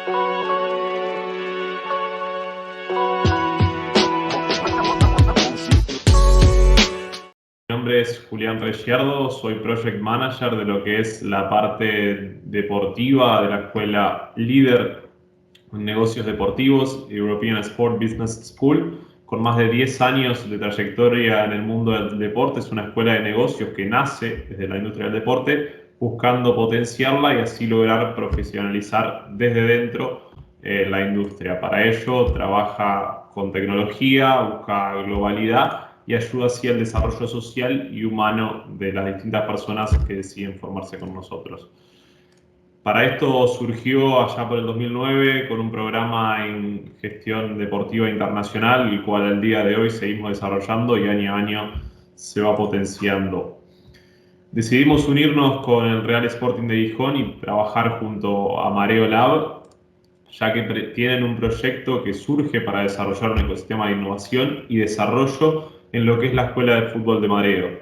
Mi nombre es Julián Reyardo, soy Project Manager de lo que es la parte deportiva de la escuela líder en negocios deportivos, European Sport Business School, con más de 10 años de trayectoria en el mundo del deporte. Es una escuela de negocios que nace desde la industria del deporte, buscando potenciarla y así lograr profesionalizar desde dentro la industria. Para ello trabaja con tecnología, busca globalidad y ayuda así al desarrollo social y humano de las distintas personas que deciden formarse con nosotros. Para esto surgió allá por el 2009 con un programa en gestión deportiva internacional, el cual al día de hoy seguimos desarrollando y año a año se va potenciando. Decidimos unirnos con el Real Sporting de Gijón y trabajar junto a Mareo Lab, ya que tienen un proyecto que surge para desarrollar un ecosistema de innovación y desarrollo en lo que es la Escuela de Fútbol de Mareo.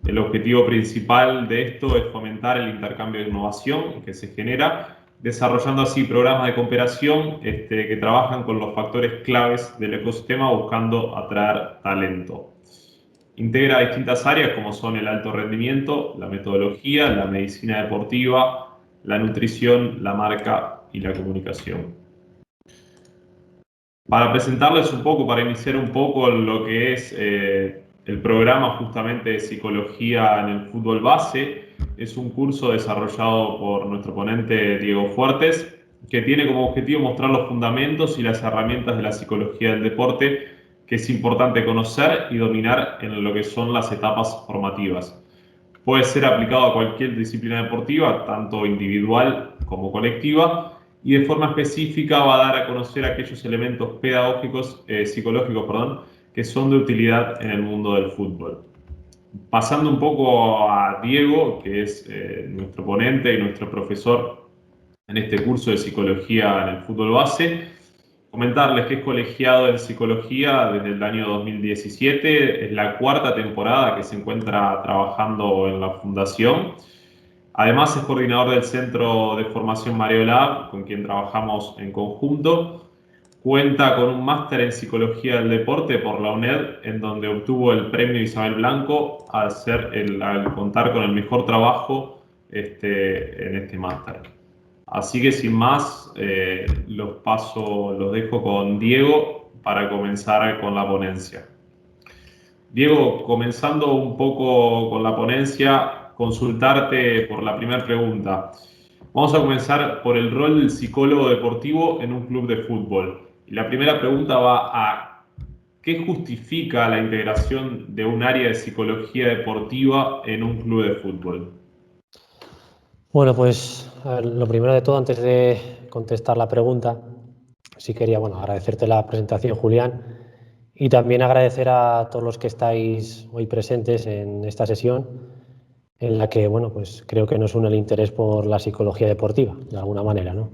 El objetivo principal de esto es fomentar el intercambio de innovación que se genera, desarrollando así programas de cooperación que trabajan con los factores claves del ecosistema buscando atraer talento. Integra distintas áreas como son el alto rendimiento, la metodología, la medicina deportiva, la nutrición, la marca y la comunicación. Para presentarles un poco, para iniciar un poco lo que es el programa justamente de psicología en el fútbol base, es un curso desarrollado por nuestro ponente Diego Fuertes, que tiene como objetivo mostrar los fundamentos y las herramientas de la psicología del deporte que es importante conocer y dominar en lo que son las etapas formativas. Puede ser aplicado a cualquier disciplina deportiva, tanto individual como colectiva, y de forma específica va a dar a conocer aquellos elementos pedagógicos, psicológicos, que son de utilidad en el mundo del fútbol. Pasando un poco a Diego, que es nuestro ponente y nuestro profesor en este curso de psicología en el fútbol base, comentarles que es colegiado en psicología desde el año 2017, es la cuarta temporada que se encuentra trabajando en la fundación. Además es coordinador del Centro de Formación Mareo Lab, con quien trabajamos en conjunto. Cuenta con un máster en Psicología del Deporte por la UNED, en donde obtuvo el premio Isabel Blanco al contar con el mejor trabajo en este máster. Así que sin más, los dejo con Diego para comenzar con la ponencia. Diego, comenzando un poco con la ponencia, consultarte por la primera pregunta. Vamos a comenzar por el rol del psicólogo deportivo en un club de fútbol. Y la primera pregunta va a ¿qué justifica la integración de un área de psicología deportiva en un club de fútbol? Bueno, pues a ver, lo primero de todo, antes de contestar la pregunta, sí quería agradecerte la presentación, Julián, y también agradecer a todos los que estáis hoy presentes en esta sesión, en la que pues creo que nos une el interés por la psicología deportiva, de alguna manera, ¿no?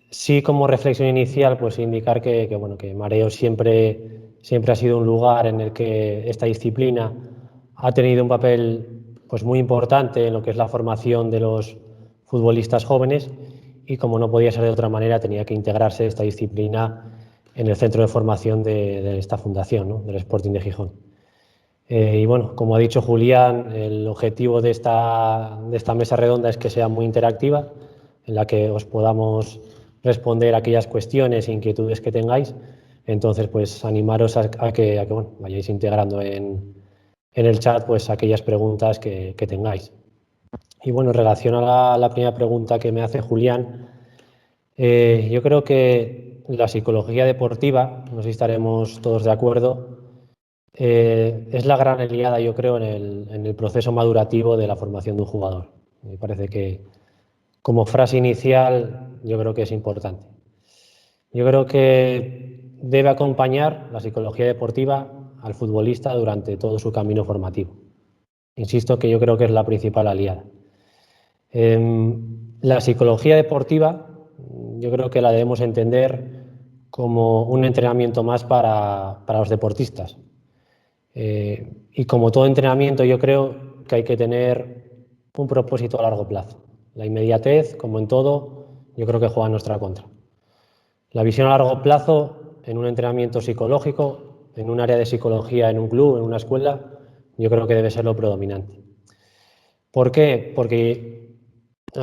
Sí, como reflexión inicial, pues indicar que Mareo siempre ha sido un lugar en el que esta disciplina ha tenido un papel pues muy importante en lo que es la formación de los futbolistas jóvenes y, como no podía ser de otra manera, tenía que integrarse esta disciplina en el centro de formación de esta fundación, ¿no?, del Sporting de Gijón. Y como ha dicho Julián, el objetivo de esta mesa redonda es que sea muy interactiva, en la que os podamos responder aquellas cuestiones e inquietudes que tengáis. Entonces, pues animaros a que vayáis integrando en el chat pues aquellas preguntas que tengáis. Y en relación a la primera pregunta que me hace Julián, yo creo que la psicología deportiva, no sé si estaremos todos de acuerdo, es la gran aliada, yo creo, en el proceso madurativo de la formación de un jugador. Me parece que, como frase inicial, yo creo que es importante. Yo creo que debe acompañar la psicología deportiva al futbolista durante todo su camino formativo. Insisto que yo creo que es la principal aliada. La psicología deportiva yo creo que la debemos entender como un entrenamiento más para los deportistas. Y como todo entrenamiento, yo creo que hay que tener un propósito a largo plazo. La inmediatez, como en todo, yo creo que juega en nuestra contra. La visión a largo plazo en un entrenamiento psicológico, en un área de psicología, en un club, en una escuela, yo creo que debe ser lo predominante. ¿Por qué? Porque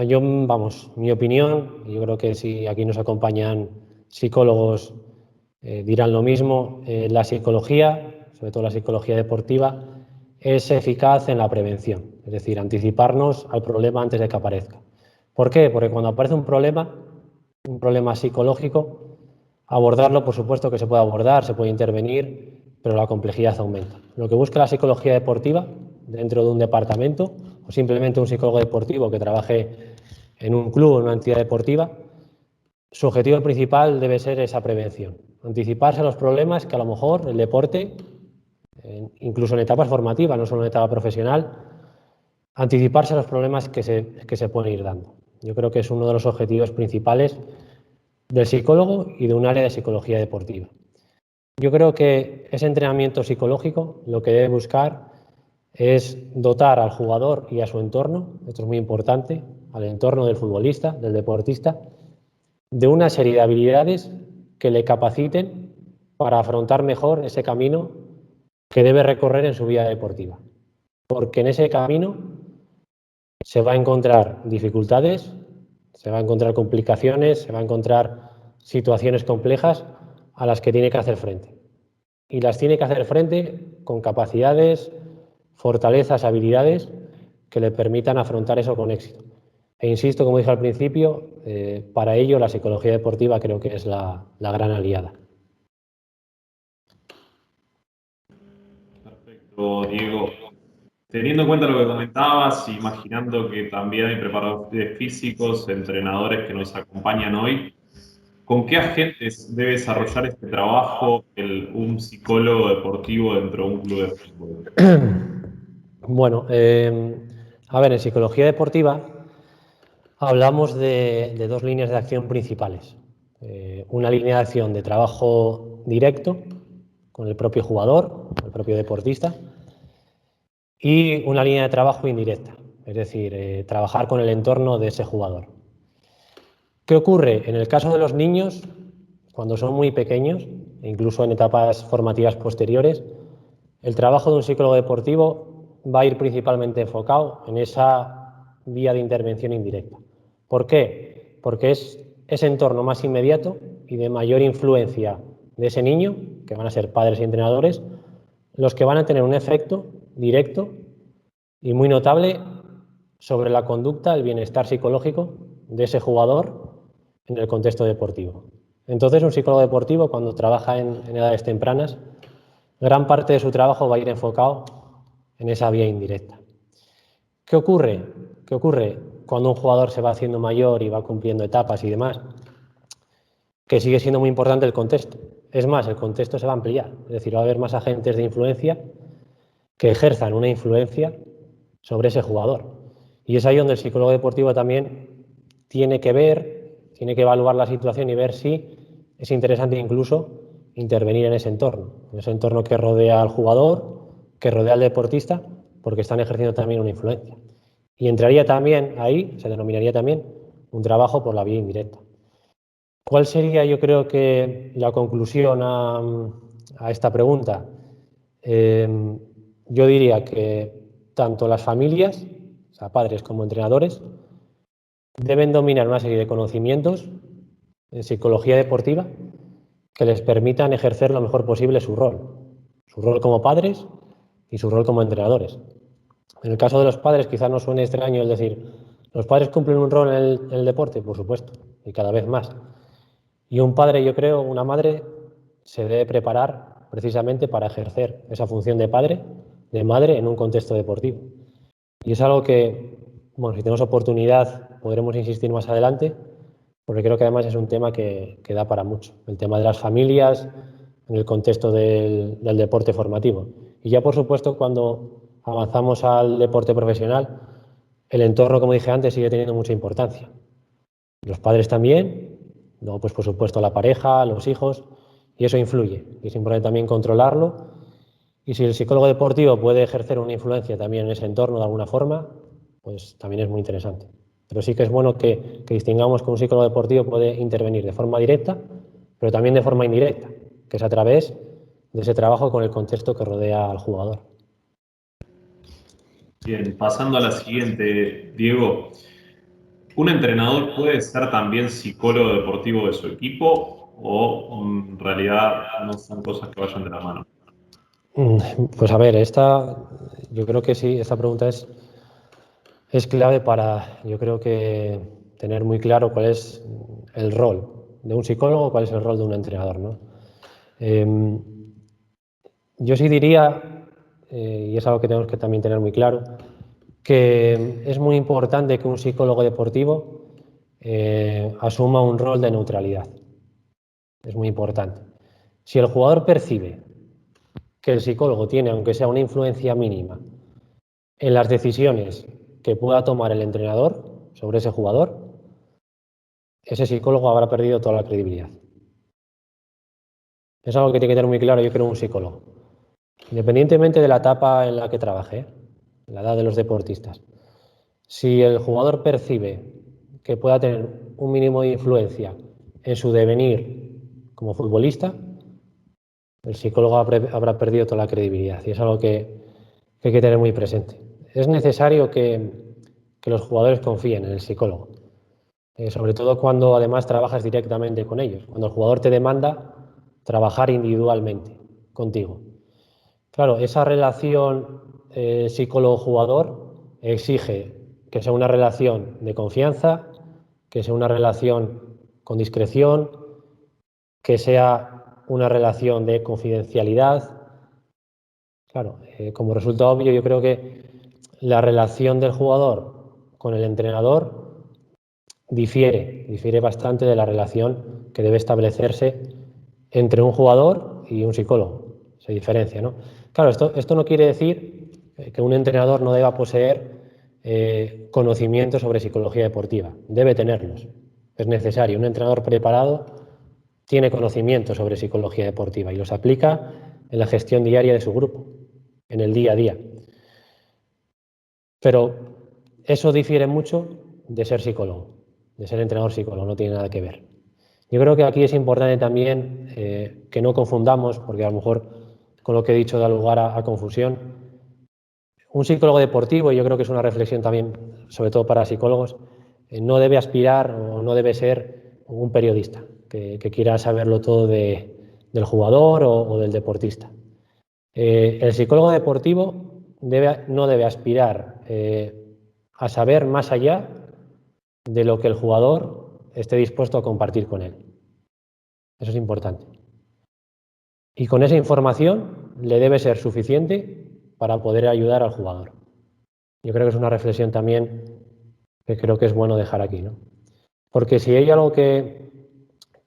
yo, vamos, mi opinión, y yo creo que si aquí nos acompañan psicólogos dirán lo mismo, la psicología, sobre todo la psicología deportiva, es eficaz en la prevención, es decir, anticiparnos al problema antes de que aparezca. ¿Por qué? Porque cuando aparece un problema psicológico, abordarlo, por supuesto que se puede abordar, se puede intervenir, pero la complejidad aumenta. Lo que busca la psicología deportiva dentro de un departamento o simplemente un psicólogo deportivo que trabaje en un club o en una entidad deportiva, su objetivo principal debe ser esa prevención, anticiparse a los problemas que a lo mejor el deporte, incluso en etapas formativas, no solo en etapa profesional, anticiparse a los problemas que se pueden ir dando. Yo creo que es uno de los objetivos principales del psicólogo y de un área de psicología deportiva. Yo creo que ese entrenamiento psicológico lo que debe buscar es dotar al jugador y a su entorno, esto es muy importante, al entorno del futbolista, del deportista, de una serie de habilidades que le capaciten para afrontar mejor ese camino que debe recorrer en su vida deportiva. Porque en ese camino se va a encontrar dificultades, se va a encontrar complicaciones, se va a encontrar situaciones complejas a las que tiene que hacer frente. Y las tiene que hacer frente con capacidades, fortalezas, habilidades que le permitan afrontar eso con éxito. E insisto, como dije al principio, para ello la psicología deportiva creo que es la gran aliada. Perfecto, Diego. Teniendo en cuenta lo que comentabas, imaginando que también hay preparadores físicos, entrenadores que nos acompañan hoy, ¿con qué agentes debe desarrollar este trabajo un psicólogo deportivo dentro de un club de fútbol? Bueno, a ver, en psicología deportiva hablamos de dos líneas de acción principales. Una línea de acción de trabajo directo con el propio jugador, el propio deportista, y una línea de trabajo indirecta, es decir, trabajar con el entorno de ese jugador. ¿Qué ocurre? En el caso de los niños, cuando son muy pequeños, e incluso en etapas formativas posteriores, el trabajo de un psicólogo deportivo va a ir principalmente enfocado en esa vía de intervención indirecta. ¿Por qué? Porque es ese entorno más inmediato y de mayor influencia de ese niño, que van a ser padres y entrenadores, los que van a tener un efecto directo y muy notable sobre la conducta, el bienestar psicológico de ese jugador en el contexto deportivo. Entonces, un psicólogo deportivo, cuando trabaja en edades tempranas, gran parte de su trabajo va a ir enfocado en esa vía indirecta. ¿Qué ocurre? ¿Qué ocurre cuando un jugador se va haciendo mayor y va cumpliendo etapas y demás? Que sigue siendo muy importante el contexto. Es más, el contexto se va a ampliar, es decir, va a haber más agentes de influencia que ejerzan una influencia sobre ese jugador. Y es ahí donde el psicólogo deportivo también tiene que ver, tiene que evaluar la situación y ver si es interesante incluso intervenir en ese entorno que rodea al jugador, que rodea al deportista, porque están ejerciendo también una influencia. Y entraría también ahí, se denominaría también, un trabajo por la vía indirecta. ¿Cuál sería, yo creo que, la conclusión a esta pregunta? Yo diría que tanto las familias, o sea, padres como entrenadores, deben dominar una serie de conocimientos en psicología deportiva que les permitan ejercer lo mejor posible su rol como padres y su rol como entrenadores. En el caso de los padres, quizás no suene extraño el decir, ¿los padres cumplen un rol en el deporte? Por supuesto, y cada vez más. Y un padre, yo creo, una madre, se debe preparar precisamente para ejercer esa función de padre, de madre, en un contexto deportivo. Y es algo que, bueno, si tenemos oportunidad, podremos insistir más adelante, porque creo que además es un tema que da para mucho. El tema de las familias en el contexto del deporte formativo. Y ya, por supuesto, cuando avanzamos al deporte profesional, el entorno, como dije antes, sigue teniendo mucha importancia. Los padres también, luego, pues por supuesto, la pareja, los hijos, y eso influye. Y es importante también controlarlo. Y si el psicólogo deportivo puede ejercer una influencia también en ese entorno de alguna forma, pues también es muy interesante. Pero sí que es bueno que distingamos que un psicólogo deportivo puede intervenir de forma directa, pero también de forma indirecta, que es a través de ese trabajo con el contexto que rodea al jugador. Bien, pasando a la siguiente, Diego. ¿Un entrenador puede ser también psicólogo deportivo de su equipo o en realidad no son cosas que vayan de la mano? Pues a ver, yo creo que sí, esta pregunta es clave para, yo creo que tener muy claro cuál es el rol de un psicólogo, cuál es el rol de un entrenador, ¿no? Yo sí diría, y es algo que tenemos que también tener muy claro, que es muy importante que un psicólogo deportivo asuma un rol de neutralidad. Es muy importante. Si el jugador percibe que el psicólogo tiene, aunque sea una influencia mínima, en las decisiones que pueda tomar el entrenador sobre ese jugador, ese psicólogo habrá perdido toda la credibilidad. Es algo que tiene que tener muy claro, yo creo, un psicólogo. Independientemente de la etapa en la que trabaje, la edad de los deportistas. Si el jugador percibe que pueda tener un mínimo de influencia en su devenir como futbolista, el psicólogo habrá perdido toda la credibilidad y es algo que hay que tener muy presente. Es necesario que los jugadores confíen en el psicólogo, sobre todo cuando además trabajas directamente con ellos, cuando el jugador te demanda trabajar individualmente contigo. Claro, esa relación psicólogo-jugador exige que sea una relación de confianza, que sea una relación con discreción, que sea una relación de confidencialidad. Claro, como resultado obvio, yo creo que la relación del jugador con el entrenador difiere bastante de la relación que debe establecerse entre un jugador y un psicólogo. Se diferencia, ¿no? Claro, esto no quiere decir que un entrenador no deba poseer conocimientos sobre psicología deportiva. Debe tenerlos. Es necesario. Un entrenador preparado tiene conocimientos sobre psicología deportiva y los aplica en la gestión diaria de su grupo, en el día a día. Pero eso difiere mucho de ser psicólogo, de ser entrenador psicólogo, no tiene nada que ver. Yo creo que aquí es importante también que no confundamos, porque a lo mejor con lo que he dicho da lugar a confusión. Un psicólogo deportivo, y yo creo que es una reflexión también, sobre todo para psicólogos, no debe aspirar o no debe ser un periodista que quiera saberlo todo del jugador o del deportista. El psicólogo deportivo no debe aspirar a saber más allá de lo que el jugador esté dispuesto a compartir con él. Eso es importante. Y con esa información le debe ser suficiente para poder ayudar al jugador. Yo creo que es una reflexión también que creo que es bueno dejar aquí, ¿no? Porque si hay algo que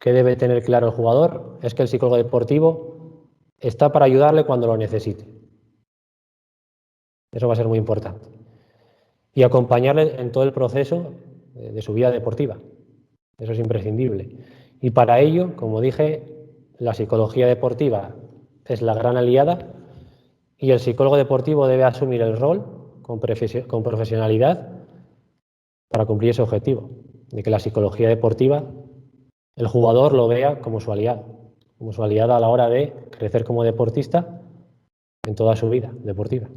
debe tener claro el jugador es que el psicólogo deportivo está para ayudarle cuando lo necesite. Eso va a ser muy importante. Y acompañarle en todo el proceso de su vida deportiva. Eso es imprescindible. Y para ello, como dije, la psicología deportiva es la gran aliada y el psicólogo deportivo debe asumir el rol con profesionalidad para cumplir ese objetivo, de que la psicología deportiva, el jugador lo vea como su aliado a la hora de crecer como deportista en toda su vida deportiva.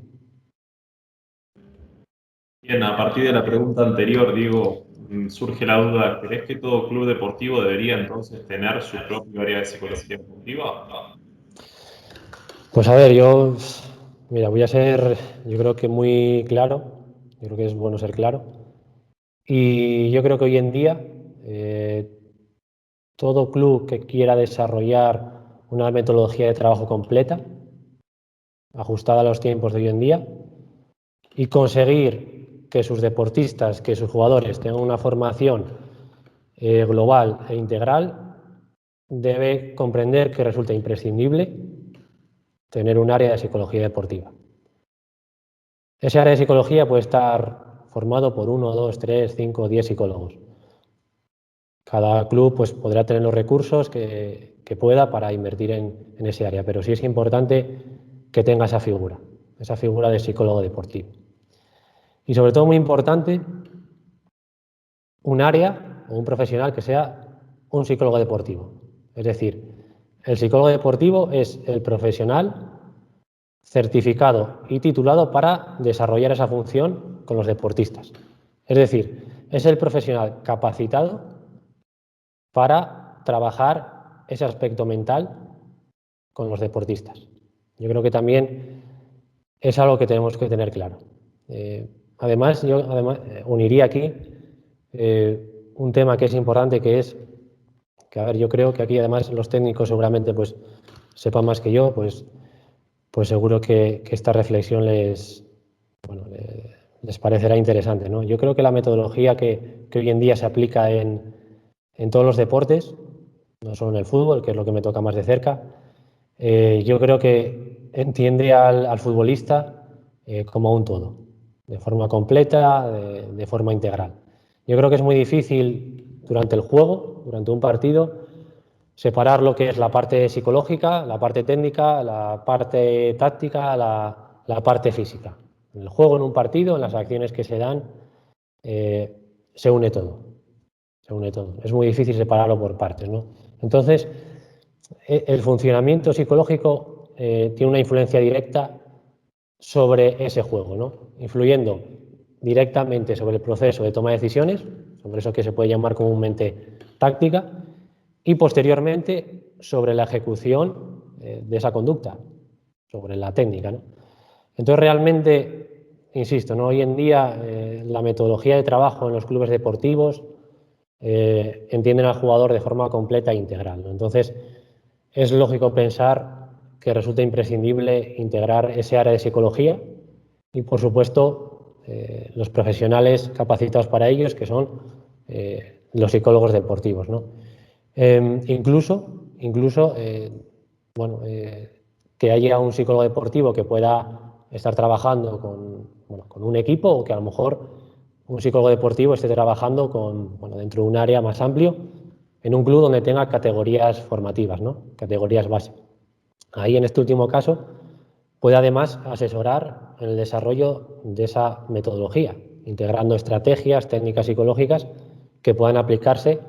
Bien, a partir de la pregunta anterior, Diego, surge la duda, ¿crees que todo club deportivo debería entonces tener su propio área de psicología deportiva? Pues a ver, mira, voy a ser, yo creo que muy claro, yo creo que es bueno ser claro, y yo creo que hoy en día todo club que quiera desarrollar una metodología de trabajo completa, ajustada a los tiempos de hoy en día, y conseguir que sus deportistas, que sus jugadores tengan una formación global e integral, debe comprender que resulta imprescindible tener un área de psicología deportiva. Ese área de psicología puede estar formado por 1, 2, 3, 5, 10 psicólogos. Cada club pues, podrá tener los recursos que pueda para invertir en ese área, pero sí es importante que tenga esa figura de psicólogo deportivo. Y sobre todo muy importante un área o un profesional que sea un psicólogo deportivo. Es decir, el psicólogo deportivo es el profesional certificado y titulado para desarrollar esa función con los deportistas. Es decir, es el profesional capacitado para trabajar ese aspecto mental con los deportistas. Yo creo que también es algo que tenemos que tener claro. Además, yo uniría aquí un tema que es importante, que es que, a ver, yo creo que aquí además los técnicos seguramente pues sepan más que yo, pues seguro que esta reflexión les parecerá interesante, ¿no? Yo creo que la metodología que hoy en día se aplica en todos los deportes, no solo en el fútbol, que es lo que me toca más de cerca, yo creo que entiende al futbolista como un todo, de forma completa, de forma integral. Yo creo que es muy difícil durante el juego, durante un partido, separar lo que es la parte psicológica, la parte técnica, la parte táctica, la parte física. En el juego, en un partido, en las acciones que se dan, se une todo. Se une todo. Es muy difícil separarlo por partes, ¿no? Entonces, el funcionamiento psicológico tiene una influencia directa sobre ese juego, ¿no? Influyendo directamente sobre el proceso de toma de decisiones, sobre eso que se puede llamar comúnmente táctica, y posteriormente sobre la ejecución de esa conducta, sobre la técnica, ¿no? Entonces, realmente, insisto, ¿no? Hoy en día la metodología de trabajo en los clubes deportivos entienden al jugador de forma completa e integral, ¿no? Entonces, es lógico pensar que resulta imprescindible integrar ese área de psicología y, por supuesto, los profesionales capacitados para ellos, que son los psicólogos deportivos, ¿no? Incluso que haya un psicólogo deportivo que pueda estar trabajando con un equipo, o que a lo mejor un psicólogo deportivo esté trabajando dentro de un área más amplio en un club donde tenga categorías formativas, ¿no? Categorías base. Ahí, en este último caso, puede además asesorar en el desarrollo de esa metodología, integrando estrategias, técnicas psicológicas que puedan aplicarse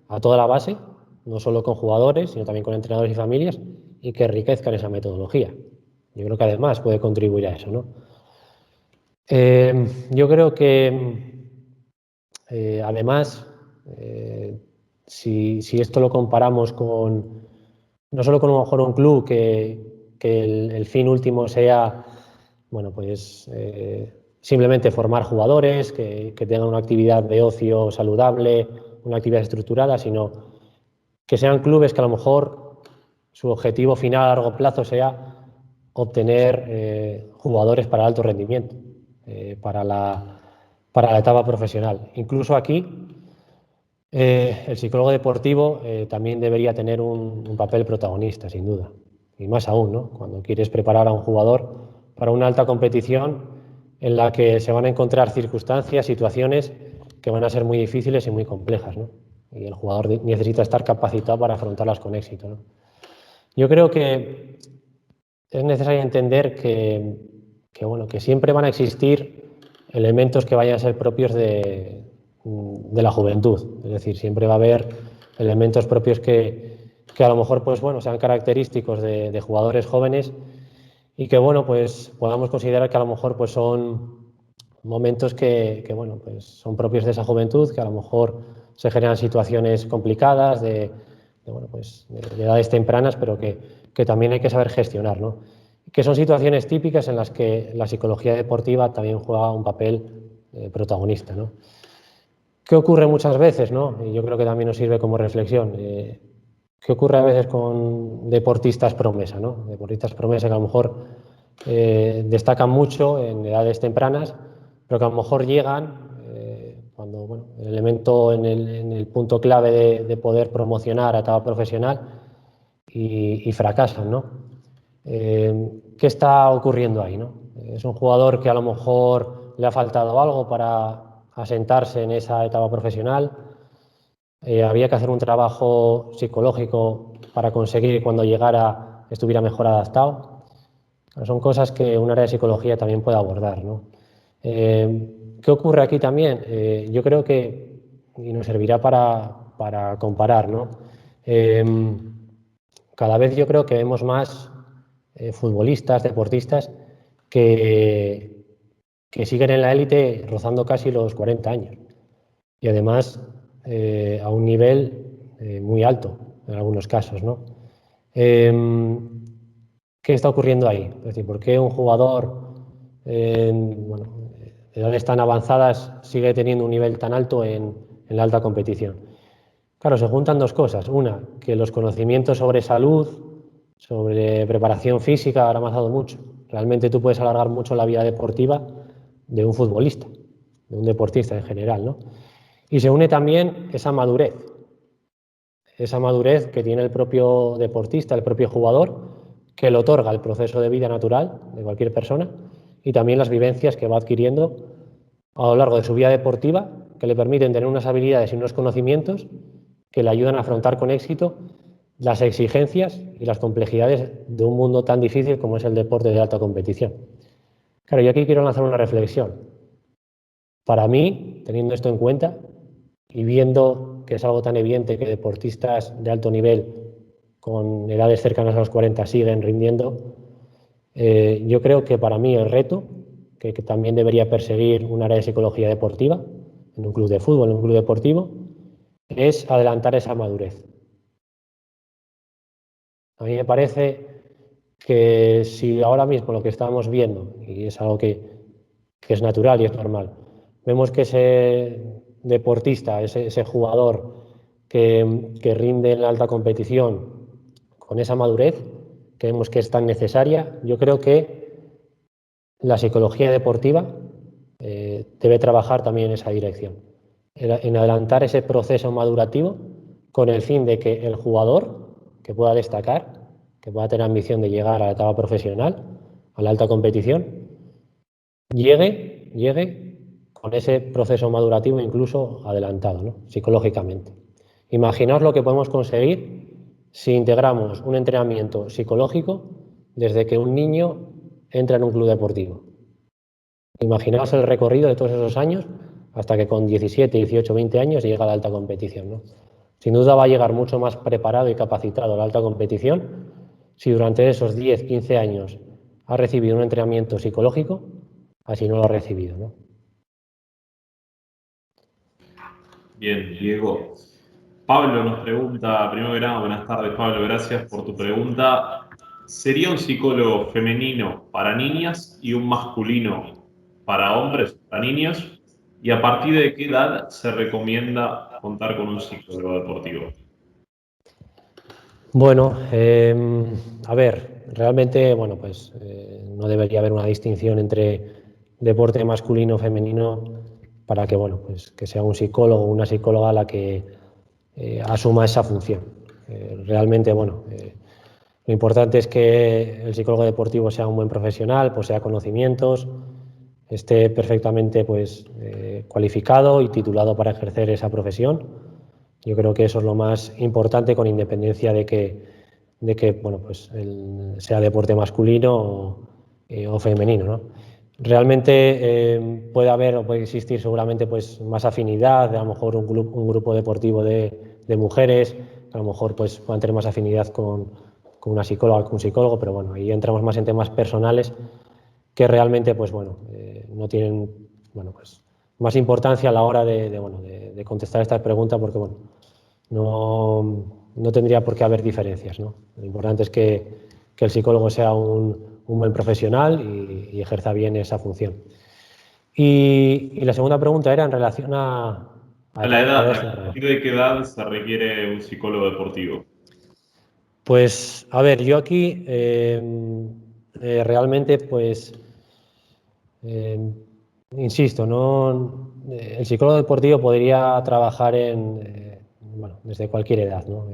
a toda la base, no solo con jugadores, sino también con entrenadores y familias, y que enriquezcan esa metodología. Yo creo que además puede contribuir a eso, ¿no? Yo creo que además, si esto lo comparamos no solo con a lo mejor un club que el fin último sea simplemente formar jugadores, que tengan una actividad de ocio saludable, una actividad estructurada, sino que sean clubes que a lo mejor su objetivo final a largo plazo sea obtener jugadores para alto rendimiento, para la etapa profesional. Incluso aquí, el psicólogo deportivo también debería tener un papel protagonista, sin duda. Y más aún, ¿no? Cuando quieres preparar a un jugador para una alta competición en la que se van a encontrar circunstancias, situaciones que van a ser muy difíciles y muy complejas, ¿no? Y el jugador necesita estar capacitado para afrontarlas con éxito, ¿no? Yo creo que es necesario entender que siempre van a existir elementos que vayan a ser propios de la juventud. Es decir, siempre va a haber elementos propios que a lo mejor sean característicos de jugadores jóvenes y que podamos considerar que a lo mejor son momentos que son propios de esa juventud, que a lo mejor se generan situaciones complicadas de edades tempranas, pero que también hay que saber gestionar, ¿no? Que son situaciones típicas en las que la psicología deportiva también juega un papel protagonista, ¿no? ¿Qué ocurre muchas veces, ¿no? Y yo creo que también nos sirve como reflexión. ¿Qué ocurre a veces con deportistas promesa, ¿no? Deportistas promesa que a lo mejor destacan mucho en edades tempranas, pero que a lo mejor llegan cuando el elemento en el punto clave de poder promocionar a etapa profesional y fracasan, ¿no? ¿Qué está ocurriendo ahí, no? Es un jugador que a lo mejor le ha faltado algo para asentarse en esa etapa profesional. Había que hacer un trabajo psicológico para conseguir que cuando llegara estuviera mejor adaptado. Son cosas que un área de psicología también puede abordar, ¿no? ¿Qué ocurre aquí también? Yo creo que y nos servirá para comparar, ¿no? Cada vez yo creo que vemos más futbolistas, deportistas que siguen en la élite rozando casi los 40 años y además a un nivel muy alto en algunos casos, ¿no? ¿Qué está ocurriendo ahí? Es decir, ¿por qué un jugador bueno, de edades tan avanzadas sigue teniendo un nivel tan alto en la alta competición? Claro, se juntan dos cosas. Una, que los conocimientos sobre salud, sobre preparación física han avanzado mucho. Realmente tú puedes alargar mucho la vida deportiva de un futbolista, de un deportista en general, ¿no? Y se une también esa madurez que tiene el propio deportista, el propio jugador, que le otorga el proceso de vida natural de cualquier persona y también las vivencias que va adquiriendo a lo largo de su vida deportiva, que le permiten tener unas habilidades y unos conocimientos que le ayudan a afrontar con éxito las exigencias y las complejidades de un mundo tan difícil como es el deporte de alta competición. Claro, yo aquí quiero lanzar una reflexión. Para mí, teniendo esto en cuenta y viendo que es algo tan evidente que deportistas de alto nivel con edades cercanas a los 40 siguen rindiendo, yo creo que para mí el reto, que también debería perseguir un área de psicología deportiva, en un club de fútbol, en un club deportivo, es adelantar esa madurez. A mí me parece que si ahora mismo lo que estamos viendo, y es algo que es natural y es normal, vemos que ese deportista, ese jugador que rinde en la alta competición con esa madurez, que vemos que es tan necesaria, yo creo que la psicología deportiva debe trabajar también en esa dirección, en adelantar ese proceso madurativo con el fin de que el jugador que pueda destacar, que pueda tener ambición de llegar a la etapa profesional, a la alta competición, llegue con ese proceso madurativo incluso adelantado, ¿no? Psicológicamente. Imaginaos lo que podemos conseguir si integramos un entrenamiento psicológico desde que un niño entra en un club deportivo. Imaginaos el recorrido de todos esos años hasta que con 17, 18, 20 años llega a la alta competición, ¿no? Sin duda va a llegar mucho más preparado y capacitado a la alta competición si durante esos 10, 15 años ha recibido un entrenamiento psicológico, así no lo ha recibido, ¿no? Bien, Diego. Pablo nos pregunta, primero que nada, buenas tardes, Pablo, gracias por tu pregunta. ¿Sería un psicólogo femenino para niñas y un masculino para hombres, para niños? ¿Y a partir de qué edad se recomienda contar con un psicólogo deportivo? Bueno, a ver, realmente, bueno, pues no debería haber una distinción entre deporte masculino o femenino para que, bueno, pues que sea un psicólogo o una psicóloga la que asuma esa función. Realmente, bueno, lo importante es que el psicólogo deportivo sea un buen profesional, posea conocimientos, esté perfectamente pues, cualificado y titulado para ejercer esa profesión. Yo creo que eso es lo más importante, con independencia de que bueno, pues sea deporte masculino o femenino, ¿no? Realmente puede haber o puede existir seguramente pues, más afinidad, a lo mejor un grupo deportivo de mujeres, que a lo mejor pues, puedan tener más afinidad con una psicóloga, con un psicólogo, pero bueno, ahí entramos más en temas personales que realmente pues, bueno, no tienen bueno, pues, más importancia a la hora de contestar esta pregunta, porque bueno, no tendría por qué haber diferencias, ¿no? Lo importante es que el psicólogo sea un buen profesional y ejerza bien esa función. Y la segunda pregunta era en relación a A la edad, edades ¿a tempranas. partir de qué edad se requiere un psicólogo deportivo? Pues, a ver, yo aquí realmente, pues, insisto, el psicólogo deportivo podría trabajar bueno, desde cualquier edad, ¿no?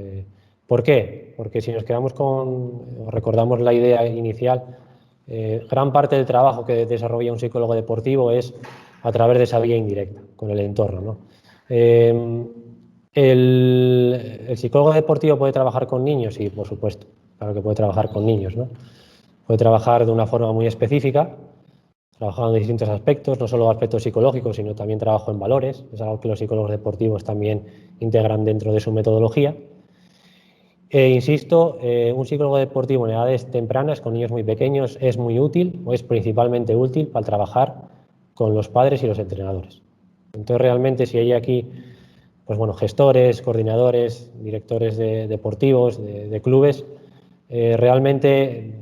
¿Por qué? Porque si nos quedamos o recordamos la idea inicial, gran parte del trabajo que desarrolla un psicólogo deportivo es a través de esa vía indirecta, con el entorno, ¿no? ¿El psicólogo deportivo puede trabajar con niños? Sí, por supuesto, claro que puede trabajar con niños, ¿no? Puede trabajar de una forma muy específica, trabajado en distintos aspectos, no solo aspectos psicológicos, sino también trabajo en valores. Es algo que los psicólogos deportivos también integran dentro de su metodología. Insisto, un psicólogo deportivo en edades tempranas, con niños muy pequeños, es muy útil o es principalmente útil para trabajar con los padres y los entrenadores. Entonces, realmente, si hay aquí pues bueno, gestores, coordinadores, directores deportivos, de clubes, realmente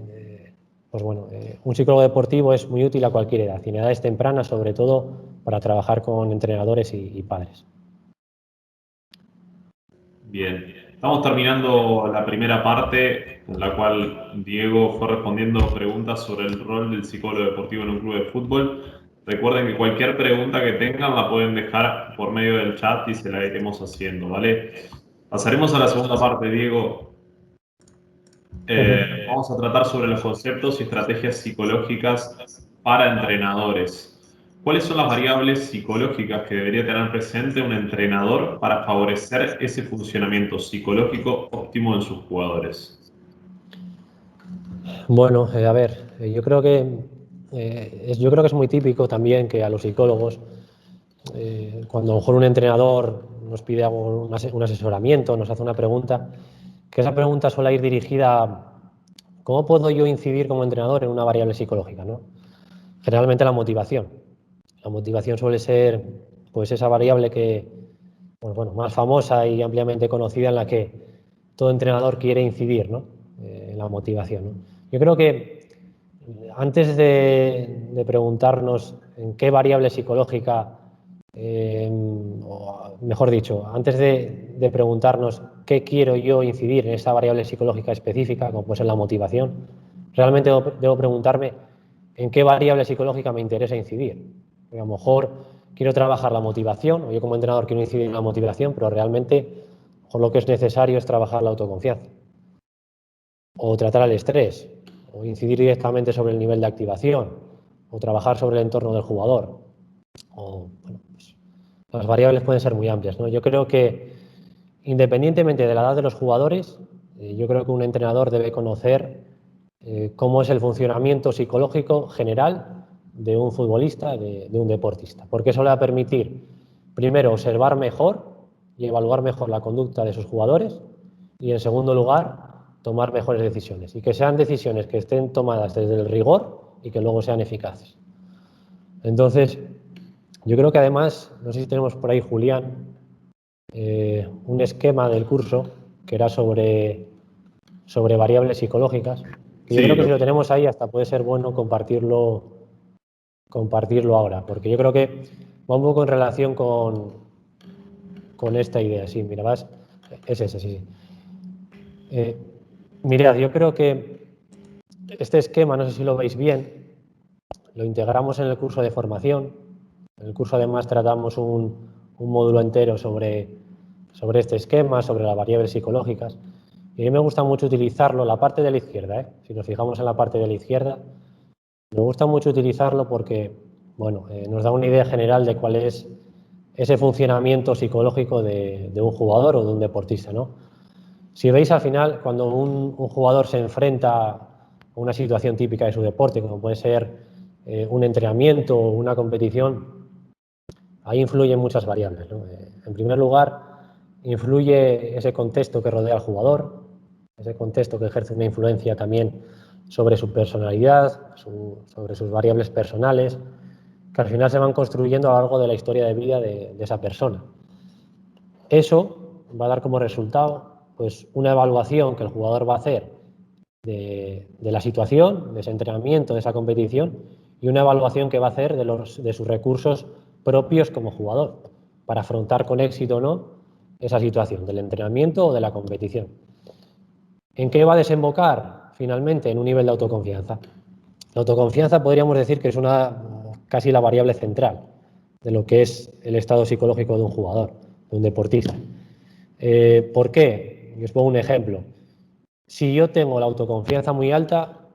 pues bueno, un psicólogo deportivo es muy útil a cualquier edad, y en edades tempranas, sobre todo para trabajar con entrenadores y padres. Bien, estamos terminando la primera parte en la cual Diego fue respondiendo preguntas sobre el rol del psicólogo deportivo en un club de fútbol. Recuerden que cualquier pregunta que tengan la pueden dejar por medio del chat y se la iremos haciendo, ¿vale? Pasaremos a la segunda parte, Diego. Vamos a tratar sobre los conceptos y estrategias psicológicas para entrenadores. ¿Cuáles son las variables psicológicas que debería tener presente un entrenador para favorecer ese funcionamiento psicológico óptimo en sus jugadores? Bueno, a ver, yo creo que es muy típico también que a los psicólogos, cuando a lo mejor un entrenador nos pide un asesoramiento, nos hace una pregunta, que esa pregunta suele ir dirigida a ¿cómo puedo yo incidir como entrenador en una variable psicológica, ¿no? Generalmente la motivación. La motivación suele ser pues esa variable que, pues bueno, más famosa y ampliamente conocida, en la que todo entrenador quiere incidir, ¿no? En la motivación, ¿no? Yo creo que antes de preguntarnos en qué variable psicológica, o mejor dicho, antes de preguntarnos qué quiero yo incidir en esa variable psicológica específica, como puede ser la motivación, realmente debo preguntarme en qué variable psicológica me interesa incidir. Porque a lo mejor quiero trabajar la motivación, o yo como entrenador quiero incidir en la motivación, pero realmente lo que es necesario es trabajar la autoconfianza, o tratar el estrés, o incidir directamente sobre el nivel de activación, o trabajar sobre el entorno del jugador. O, bueno, pues, las variables pueden ser muy amplias, ¿no? Yo creo que, independientemente de la edad de los jugadores, yo creo que un entrenador debe conocer cómo es el funcionamiento psicológico general de un futbolista, de un deportista, porque eso le va a permitir, primero, observar mejor y evaluar mejor la conducta de sus jugadores, y, en segundo lugar, tomar mejores decisiones, y que sean decisiones que estén tomadas desde el rigor y que luego sean eficaces. Entonces, yo creo que además, no sé si tenemos por ahí, Julián, un esquema del curso que era sobre variables psicológicas, que yo Sí, creo que si lo tenemos ahí hasta puede ser bueno compartirlo ahora, porque yo creo que va un poco en relación con esta idea. Sí, mira, es ese, sí. Mirad, yo creo que este esquema, no sé si lo veis bien, lo integramos en el curso de formación. En el curso además tratamos un módulo entero sobre este esquema, sobre las variables psicológicas. Y a mí me gusta mucho utilizarlo, la parte de la izquierda, si nos fijamos en la parte de la izquierda, me gusta mucho utilizarlo porque, bueno, nos da una idea general de cuál es ese funcionamiento psicológico de un jugador o de un deportista, ¿no? Si veis, al final, cuando un jugador se enfrenta a una situación típica de su deporte, como puede ser un entrenamiento o una competición, ahí influyen muchas variables, ¿no? En primer lugar, influye ese contexto que rodea al jugador, ese contexto que ejerce una influencia también sobre su personalidad, sobre sus variables personales, que al final se van construyendo a lo largo de la historia de vida de esa persona. Eso va a dar como resultado pues una evaluación que el jugador va a hacer de la situación, de ese entrenamiento, de esa competición, y una evaluación que va a hacer de sus recursos propios como jugador, para afrontar con éxito o no esa situación del entrenamiento o de la competición. ¿En qué va a desembocar finalmente? En un nivel de autoconfianza. La autoconfianza podríamos decir que es casi la variable central de lo que es el estado psicológico de un jugador, de un deportista. ¿Por qué? Os pongo un ejemplo. Si yo tengo la autoconfianza muy alta,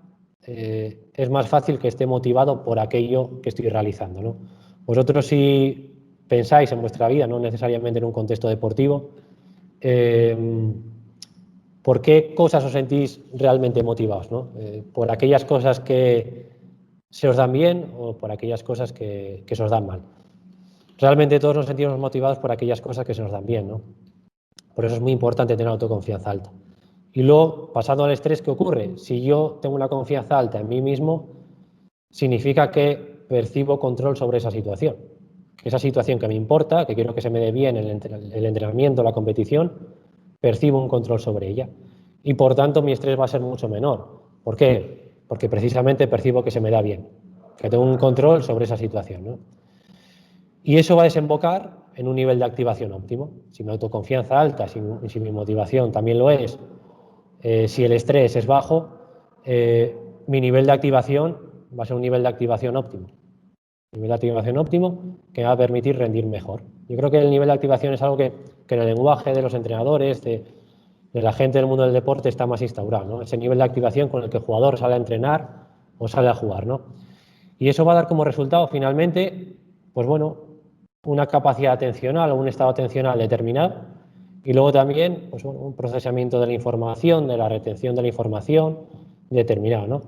es más fácil que esté motivado por aquello que estoy realizando, ¿no? Vosotros, si pensáis en vuestra vida, no necesariamente en un contexto deportivo, ¿por qué cosas os sentís realmente motivados, ¿no? Por aquellas cosas que se os dan bien o por aquellas cosas que se os dan mal. Realmente todos nos sentimos motivados por aquellas cosas que se nos dan bien, ¿no? Por eso es muy importante tener autoconfianza alta. Y luego, pasando al estrés, ¿qué ocurre? Si yo tengo una confianza alta en mí mismo, significa que percibo control sobre esa situación. Esa situación que me importa, que quiero que se me dé bien el entrenamiento, la competición, percibo un control sobre ella. Y por tanto mi estrés va a ser mucho menor. ¿Por qué? Porque precisamente percibo que se me da bien, que tengo un control sobre esa situación, ¿no? Y eso va a desembocar en un nivel de activación óptimo. Si mi autoconfianza alta, si mi motivación también lo es, si el estrés es bajo, mi nivel de activación va a ser un nivel de activación óptimo. Nivel de activación óptimo que me va a permitir rendir mejor. Yo creo que el nivel de activación es algo que en el lenguaje de los entrenadores, de la gente del mundo del deporte está más instaurado, ¿no? Ese nivel de activación con el que el jugador sale a entrenar o sale a jugar, ¿no? Y eso va a dar como resultado finalmente, pues bueno, una capacidad atencional o un estado atencional determinado y luego también pues, un procesamiento de la información, de la retención de la información determinado, ¿no?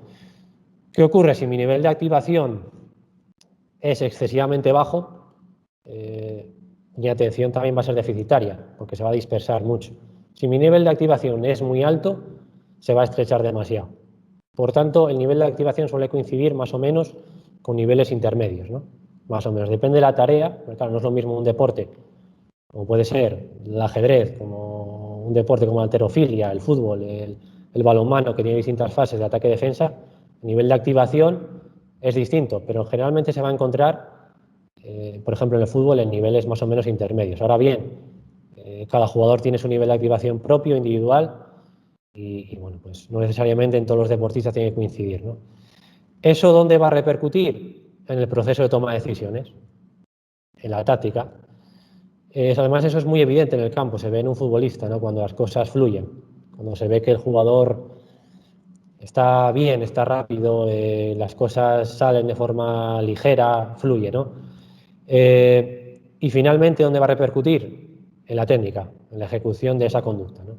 ¿Qué ocurre si mi nivel de activación es excesivamente bajo? Mi atención también va a ser deficitaria porque se va a dispersar mucho. Si mi nivel de activación es muy alto, se va a estrechar demasiado. Por tanto, el nivel de activación suele coincidir más o menos con niveles intermedios, ¿no? Más o menos. Depende de la tarea, porque claro, no es lo mismo un deporte, como puede ser el ajedrez, como un deporte como la halterofilia, el fútbol, el balonmano, que tiene distintas fases de ataque y defensa. El nivel de activación es distinto, pero generalmente se va a encontrar, por ejemplo, en el fútbol, en niveles más o menos intermedios. Ahora bien, cada jugador tiene su nivel de activación propio, individual, y bueno, pues no necesariamente en todos los deportistas tiene que coincidir, ¿no? ¿Eso dónde va a repercutir? En el proceso de toma de decisiones, en la táctica. Además, eso es muy evidente en el campo, se ve en un futbolista, ¿no? Cuando las cosas fluyen, cuando se ve que el jugador está bien, está rápido, las cosas salen de forma ligera, fluye, ¿no? Y finalmente, ¿dónde va a repercutir? En la técnica, en la ejecución de esa conducta, ¿no?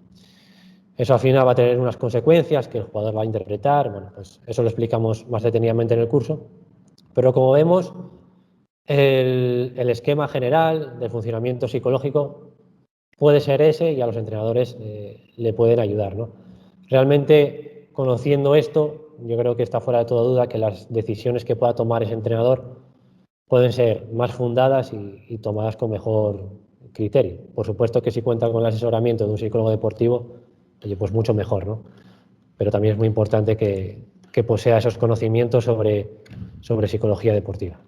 Eso al final va a tener unas consecuencias que el jugador va a interpretar, bueno, pues eso lo explicamos más detenidamente en el curso, pero como vemos, el esquema general del funcionamiento psicológico puede ser ese y a los entrenadores le pueden ayudar, ¿no? Realmente, conociendo esto, yo creo que está fuera de toda duda que las decisiones que pueda tomar ese entrenador pueden ser más fundadas y tomadas con mejor criterio. Por supuesto que si cuentan con el asesoramiento de un psicólogo deportivo, oye, pues mucho mejor, ¿no? Pero también es muy importante que posea esos conocimientos sobre psicología deportiva.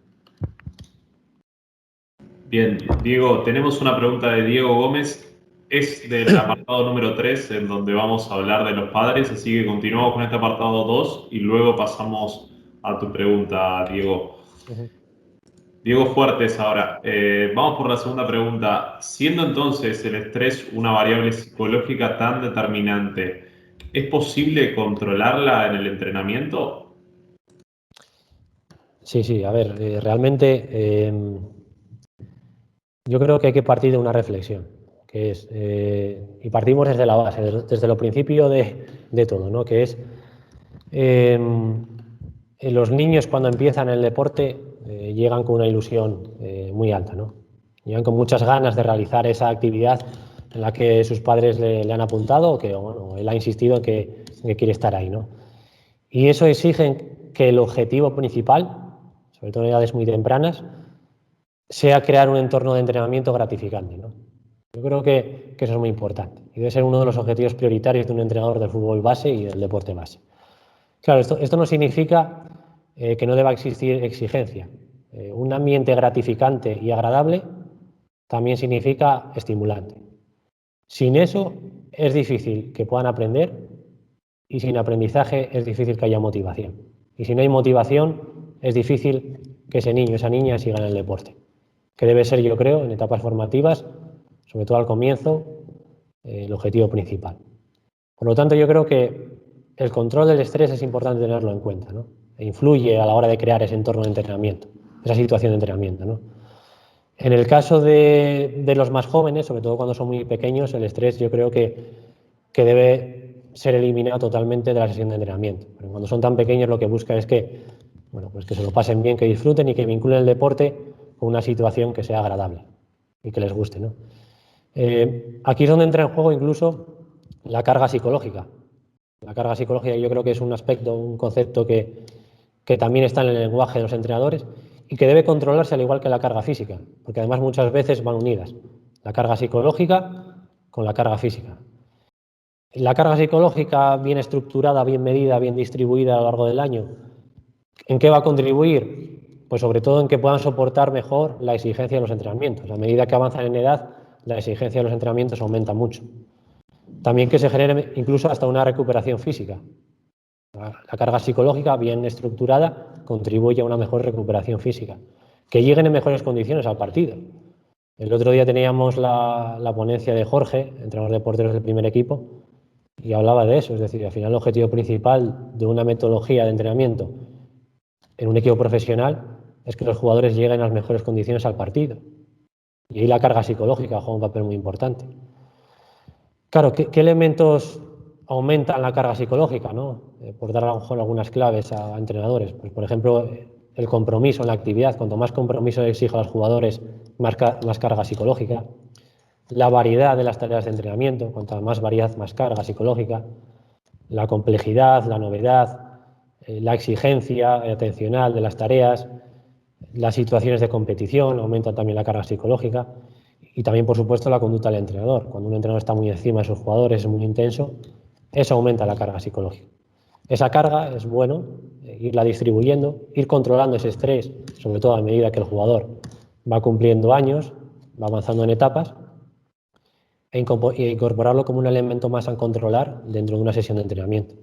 Bien, Diego, tenemos una pregunta de Diego Gómez. Es del apartado número 3, en donde vamos a hablar de los padres, así que continuamos con este apartado 2 y luego pasamos a tu pregunta, Diego. Diego Fuertes ahora. Vamos por la segunda pregunta. Siendo entonces el estrés una variable psicológica tan determinante, ¿es posible controlarla en el entrenamiento? Sí, a ver, realmente yo creo que hay que partir de una reflexión, que es, y partimos desde la base, desde lo principio de todo, ¿no? Que es los niños cuando empiezan el deporte llegan con una ilusión muy alta, ¿no? Llegan con muchas ganas de realizar esa actividad en la que sus padres le han apuntado o que bueno, él ha insistido en que quiere estar ahí, ¿no? Y eso exige que el objetivo principal, sobre todo en edades muy tempranas, sea crear un entorno de entrenamiento gratificante, ¿no? Yo creo que eso es muy importante y debe ser uno de los objetivos prioritarios de un entrenador del fútbol base y del deporte base. Claro, esto no significa que no deba existir exigencia. Un ambiente gratificante y agradable también significa estimulante. Sin eso es difícil que puedan aprender y sin aprendizaje es difícil que haya motivación. Y si no hay motivación es difícil que ese niño, esa niña sigan el deporte, que debe ser, yo creo, en etapas formativas, sobre todo al comienzo, el objetivo principal. Por lo tanto, yo creo que el control del estrés es importante tenerlo en cuenta, ¿no? E influye a la hora de crear ese entorno de entrenamiento, esa situación de entrenamiento, ¿no? En el caso de los más jóvenes, sobre todo cuando son muy pequeños, el estrés yo creo que debe ser eliminado totalmente de la sesión de entrenamiento. Pero cuando son tan pequeños lo que busca es que Bueno, pues que se lo pasen bien, que disfruten y que vinculen el deporte con una situación que sea agradable y que les guste, ¿no? Aquí es donde entra en juego incluso la carga psicológica. La carga psicológica yo creo que es un aspecto, un concepto que también está en el lenguaje de los entrenadores y que debe controlarse al igual que la carga física, porque además muchas veces van unidas, la carga psicológica con la carga física. La carga psicológica bien estructurada, bien medida, bien distribuida a lo largo del año, ¿en qué va a contribuir? Pues sobre todo en que puedan soportar mejor la exigencia de los entrenamientos. A medida que avanzan en edad, la exigencia de los entrenamientos aumenta mucho. También que se genere incluso hasta una recuperación física. La carga psicológica bien estructurada contribuye a una mejor recuperación física. Que lleguen en mejores condiciones al partido. El otro día teníamos la ponencia de Jorge, entrenador de porteros del primer equipo, y hablaba de eso. Es decir, al final el objetivo principal de una metodología de entrenamiento en un equipo profesional es que los jugadores lleguen a las mejores condiciones al partido. Y ahí la carga psicológica juega un papel muy importante. Claro, ¿qué elementos aumentan la carga psicológica, ¿no? Por dar a lo mejor algunas claves a entrenadores. Pues, por ejemplo, el compromiso en la actividad. Cuanto más compromiso exija a los jugadores, más carga psicológica. La variedad de las tareas de entrenamiento. Cuanta más variedad, más carga psicológica. La complejidad, la novedad, la exigencia atencional de las tareas, las situaciones de competición aumentan también la carga psicológica y también, por supuesto, la conducta del entrenador. Cuando un entrenador está muy encima de sus jugadores, es muy intenso, eso aumenta la carga psicológica. Esa carga es bueno irla distribuyendo, ir controlando ese estrés, sobre todo a medida que el jugador va cumpliendo años, va avanzando en etapas, e incorporarlo como un elemento más a controlar dentro de una sesión de entrenamiento.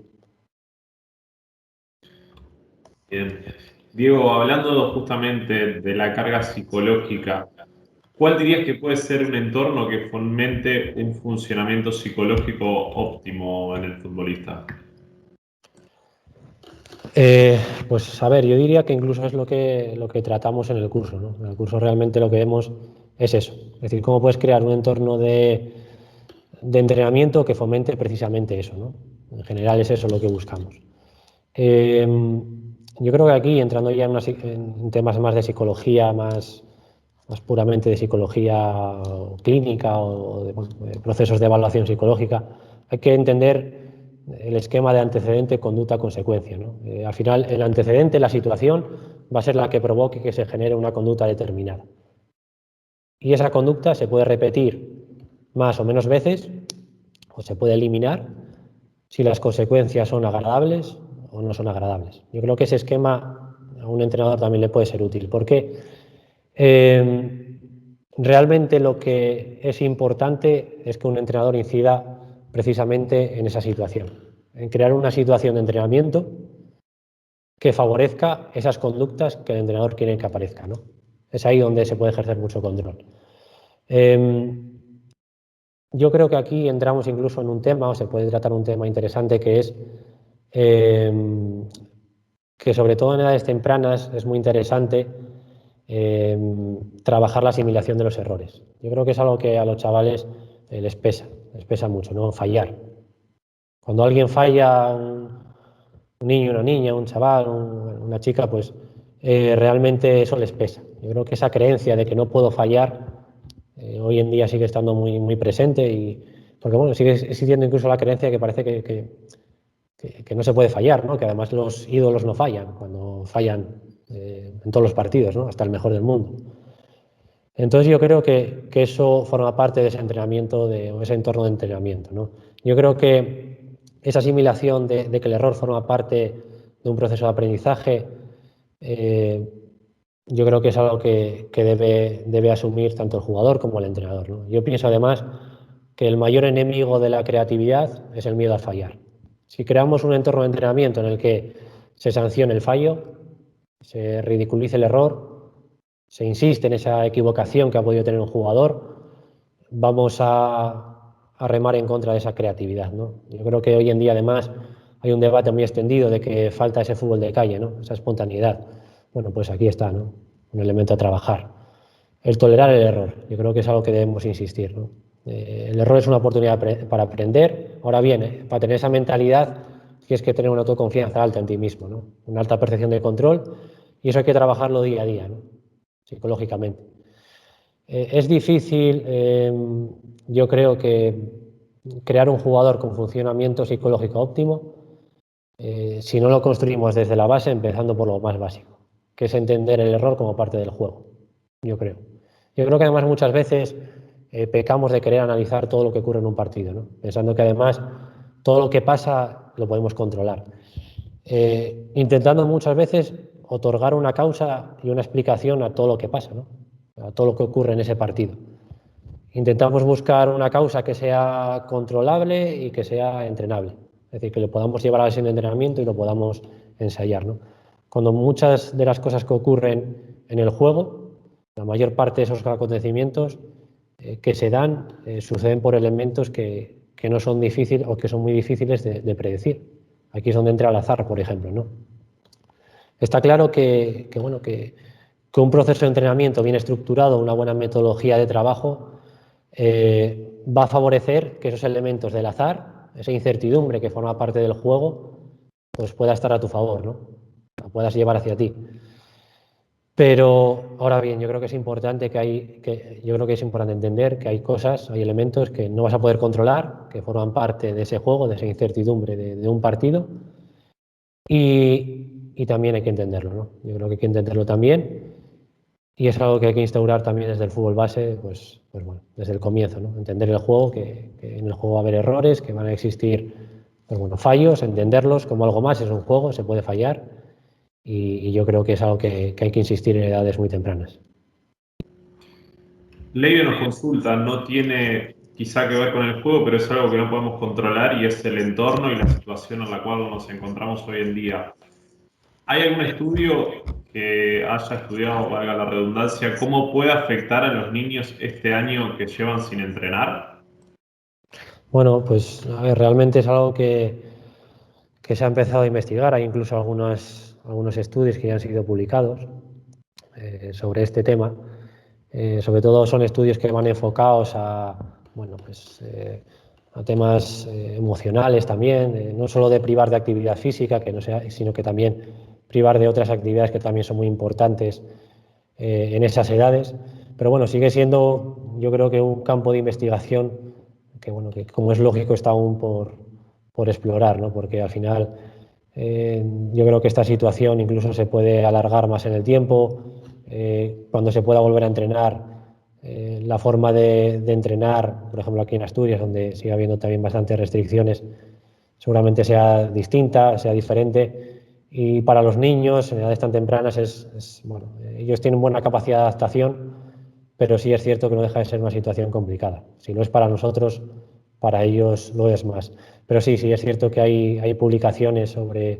Bien. Diego, hablando justamente de la carga psicológica, ¿cuál dirías que puede ser un entorno que fomente un funcionamiento psicológico óptimo en el futbolista? Pues a ver, yo diría que incluso es lo que tratamos en el curso, ¿no? En el curso realmente lo que vemos es eso, es decir, cómo puedes crear un entorno de entrenamiento que fomente precisamente eso, ¿no? En general es eso lo que buscamos. Yo creo que aquí, entrando ya en temas más de psicología, más puramente de psicología clínica o de procesos de evaluación psicológica, hay que entender el esquema de antecedente, conducta, consecuencia, ¿no? Al final, el antecedente, la situación, va a ser la que provoque que se genere una conducta determinada. Y esa conducta se puede repetir más o menos veces o se puede eliminar si las consecuencias son agradables o no son agradables. Yo creo que ese esquema a un entrenador también le puede ser útil, porque realmente lo que es importante es que un entrenador incida precisamente en esa situación, en crear una situación de entrenamiento que favorezca esas conductas que el entrenador quiere que aparezcan, ¿no? Es ahí donde se puede ejercer mucho control. Yo creo que aquí entramos incluso en un tema, o se puede tratar un tema interesante, que es que sobre todo en edades tempranas es muy interesante trabajar la asimilación de los errores. Yo creo que es algo que a los chavales les pesa mucho, ¿no? Fallar. Cuando alguien falla, un niño, una niña, un chaval, una chica, pues realmente eso les pesa. Yo creo que esa creencia de que no puedo fallar hoy en día sigue estando muy, muy presente y porque bueno, sigue existiendo incluso la creencia que parece que no se puede fallar, ¿no? Que además los ídolos no fallan, cuando fallan en todos los partidos, ¿no? Hasta el mejor del mundo. Entonces yo creo que eso forma parte de ese entrenamiento, o ese entorno de entrenamiento, ¿no? Yo creo que esa asimilación de que el error forma parte de un proceso de aprendizaje, yo creo que es algo que debe asumir tanto el jugador como el entrenador, ¿no? Yo pienso además que el mayor enemigo de la creatividad es el miedo a fallar. Si creamos un entorno de entrenamiento en el que se sancione el fallo, se ridiculice el error, se insiste en esa equivocación que ha podido tener un jugador, vamos a remar en contra de esa creatividad, ¿no? Yo creo que hoy en día además hay un debate muy extendido de que falta ese fútbol de calle, ¿no? Esa espontaneidad. Bueno, pues aquí está, ¿no? Un elemento a trabajar. El tolerar el error, yo creo que es algo que debemos insistir, ¿no? El error es una oportunidad para aprender. Ahora bien, para tener esa mentalidad tienes que tener una autoconfianza alta en ti mismo, ¿no? Una alta percepción de control, y eso hay que trabajarlo día a día, ¿no? Psicológicamente. Es difícil, yo creo que crear un jugador con funcionamiento psicológico óptimo si no lo construimos desde la base, empezando por lo más básico, que es entender el error como parte del juego, yo creo. Yo creo que además muchas veces pecamos de querer analizar todo lo que ocurre en un partido, ¿no? Pensando que además todo lo que pasa lo podemos controlar. Intentando muchas veces otorgar una causa y una explicación a todo lo que pasa, ¿no? A todo lo que ocurre en ese partido. Intentamos buscar una causa que sea controlable y que sea entrenable. Es decir, que lo podamos llevar a la sesión de entrenamiento y lo podamos ensayar, ¿no? Cuando muchas de las cosas que ocurren en el juego, la mayor parte de esos acontecimientos que se dan suceden por elementos que no son difíciles o que son muy difíciles de predecir. Aquí es donde entra el azar, por ejemplo, ¿no? Está claro que un proceso de entrenamiento bien estructurado, una buena metodología de trabajo, va a favorecer que esos elementos del azar, esa incertidumbre que forma parte del juego, pues pueda estar a tu favor, ¿no? La puedas llevar hacia ti. Pero ahora bien, yo creo que es importante entender que hay cosas, hay elementos que no vas a poder controlar, que forman parte de ese juego, de esa incertidumbre de un partido, y también hay que entenderlo, ¿no? Yo creo que hay que entenderlo también. Y es algo que hay que instaurar también desde el fútbol base, pues bueno, desde el comienzo, ¿no? Entender el juego, que en el juego va a haber errores, que van a existir pues bueno, fallos, entenderlos como algo más, es un juego, se puede fallar, y yo creo que es algo que hay que insistir en edades muy tempranas. Leibe nos consulta, no tiene quizá que ver con el juego, pero es algo que no podemos controlar y es el entorno y la situación en la cual nos encontramos hoy en día. ¿Hay algún estudio que haya estudiado, valga la redundancia, cómo puede afectar a los niños este año que llevan sin entrenar? Bueno, pues a ver, realmente es algo que se ha empezado a investigar. Hay incluso algunos estudios que ya han sido publicados sobre este tema. Sobre todo son estudios que van enfocados a, bueno, pues, a temas emocionales también, no solo de privar de actividad física, que no sea, sino que también privar de otras actividades que también son muy importantes en esas edades. Pero bueno, sigue siendo, yo creo que un campo de investigación que, bueno, que como es lógico está aún por explorar, ¿no? Porque al final yo creo que esta situación incluso se puede alargar más en el tiempo. Cuando se pueda volver a entrenar, la forma de entrenar, por ejemplo aquí en Asturias, donde sigue habiendo también bastantes restricciones, seguramente sea distinta, sea diferente. Y para los niños en edades tan tempranas bueno, ellos tienen buena capacidad de adaptación, pero sí es cierto que no deja de ser una situación complicada. Si no es para nosotros, para ellos lo es más. Pero sí es cierto que hay publicaciones sobre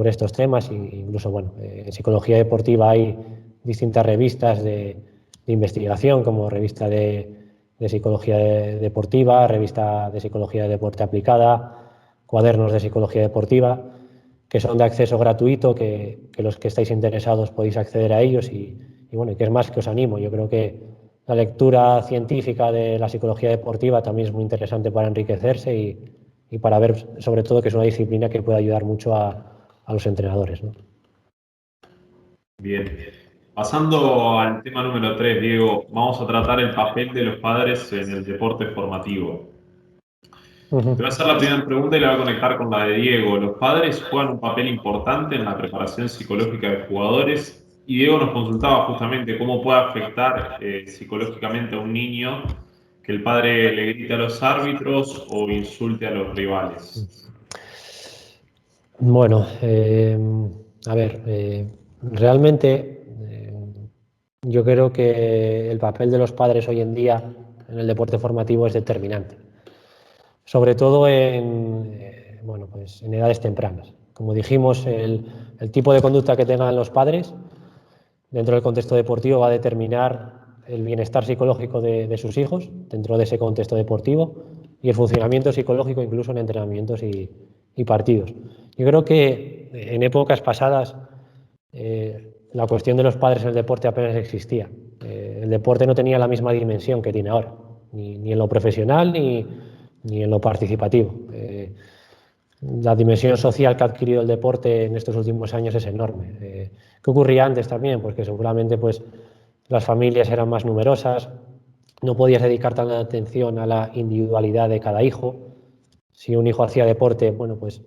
estos temas, e incluso bueno, en psicología deportiva hay distintas revistas de investigación, como revista de psicología deportiva, revista de psicología de deporte aplicada, cuadernos de psicología deportiva, que son de acceso gratuito, que los que estáis interesados podéis acceder a ellos y bueno, que es más que os animo. Yo creo que la lectura científica de la psicología deportiva también es muy interesante para enriquecerse y para ver sobre todo que es una disciplina que puede ayudar mucho a los entrenadores, ¿no? Bien. Pasando al tema número 3, Diego, vamos a tratar el papel de los padres en el deporte formativo. Te voy a hacer la primera pregunta y la voy a conectar con la de Diego. Los padres juegan un papel importante en la preparación psicológica de jugadores y Diego nos consultaba justamente cómo puede afectar psicológicamente a un niño que el padre le grite a los árbitros o insulte a los rivales. Bueno, a ver, realmente yo creo que el papel de los padres hoy en día en el deporte formativo es determinante, sobre todo bueno, pues en edades tempranas. Como dijimos, el tipo de conducta que tengan los padres dentro del contexto deportivo va a determinar el bienestar psicológico de sus hijos dentro de ese contexto deportivo y el funcionamiento psicológico incluso en entrenamientos y partidos. Yo creo que en épocas pasadas la cuestión de los padres en el deporte apenas existía. El deporte no tenía la misma dimensión que tiene ahora, ni en lo profesional ni en lo participativo. la dimensión social que ha adquirido el deporte en estos últimos años es enorme. ¿Qué ocurría antes también? Pues que seguramente pues, las familias eran más numerosas, no podías dedicar tanta atención a la individualidad de cada hijo. Si un hijo hacía deporte, bueno, pues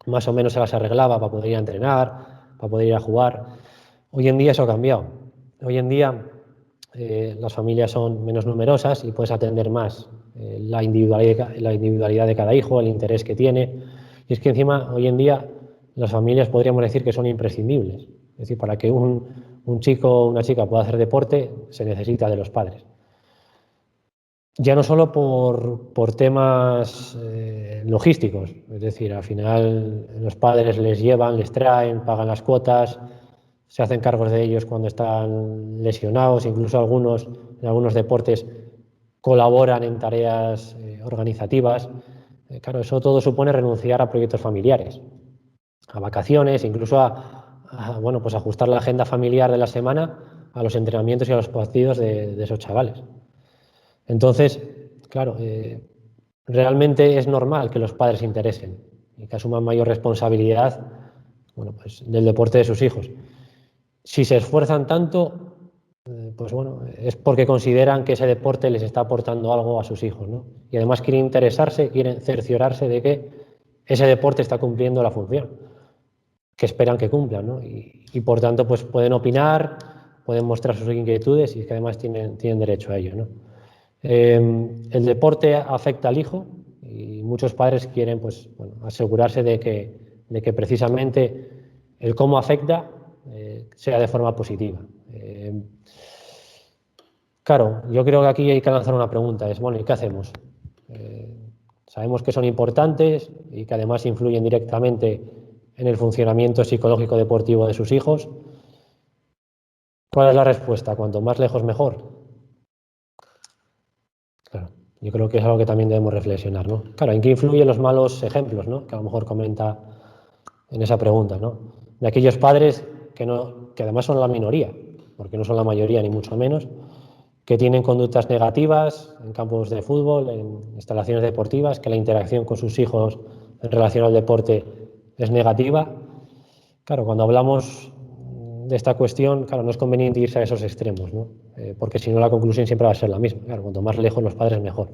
más o menos se las arreglaba para poder ir a entrenar, para poder ir a jugar. Hoy en día eso ha cambiado. Hoy en día las familias son menos numerosas y puedes atender más la individualidad de cada hijo, el interés que tiene. Y es que encima hoy en día las familias podríamos decir que son imprescindibles. Es decir, para que un chico o una chica pueda hacer deporte se necesita de los padres. Ya no solo por temas logísticos, es decir, al final los padres les llevan, les traen, pagan las cuotas, se hacen cargos de ellos cuando están lesionados, incluso algunos en algunos deportes colaboran en tareas organizativas. Claro, eso todo supone renunciar a proyectos familiares, a vacaciones, incluso bueno, pues ajustar la agenda familiar de la semana a los entrenamientos y a los partidos de esos chavales. Entonces, claro, realmente es normal que los padres se interesen y que asuman mayor responsabilidad, bueno, pues, del deporte de sus hijos. Si se esfuerzan tanto, pues bueno, es porque consideran que ese deporte les está aportando algo a sus hijos, ¿no? Y además quieren interesarse, quieren cerciorarse de que ese deporte está cumpliendo la función que esperan que cumplan, ¿no? Y por tanto, pues pueden opinar, pueden mostrar sus inquietudes y es que además tienen derecho a ello, ¿no? El deporte afecta al hijo y muchos padres quieren pues, bueno, asegurarse de que precisamente el cómo afecta sea de forma positiva. Claro, yo creo que aquí hay que lanzar una pregunta, es, bueno, ¿y qué hacemos? Sabemos que son importantes y que además influyen directamente en el funcionamiento psicológico deportivo de sus hijos. ¿Cuál es la respuesta? Cuanto más lejos, mejor. Claro, yo creo que es algo que también debemos reflexionar, ¿no? Claro, ¿en qué influyen los malos ejemplos, ¿no? Que a lo mejor comenta en esa pregunta, ¿no? De aquellos padres que además son la minoría, porque no son la mayoría ni mucho menos, que tienen conductas negativas en campos de fútbol, en instalaciones deportivas, que la interacción con sus hijos en relación al deporte es negativa. Claro, cuando hablamos de esta cuestión, claro, no es conveniente irse a esos extremos, ¿no? Porque si no la conclusión siempre va a ser la misma. Claro, cuanto más lejos los padres, mejor.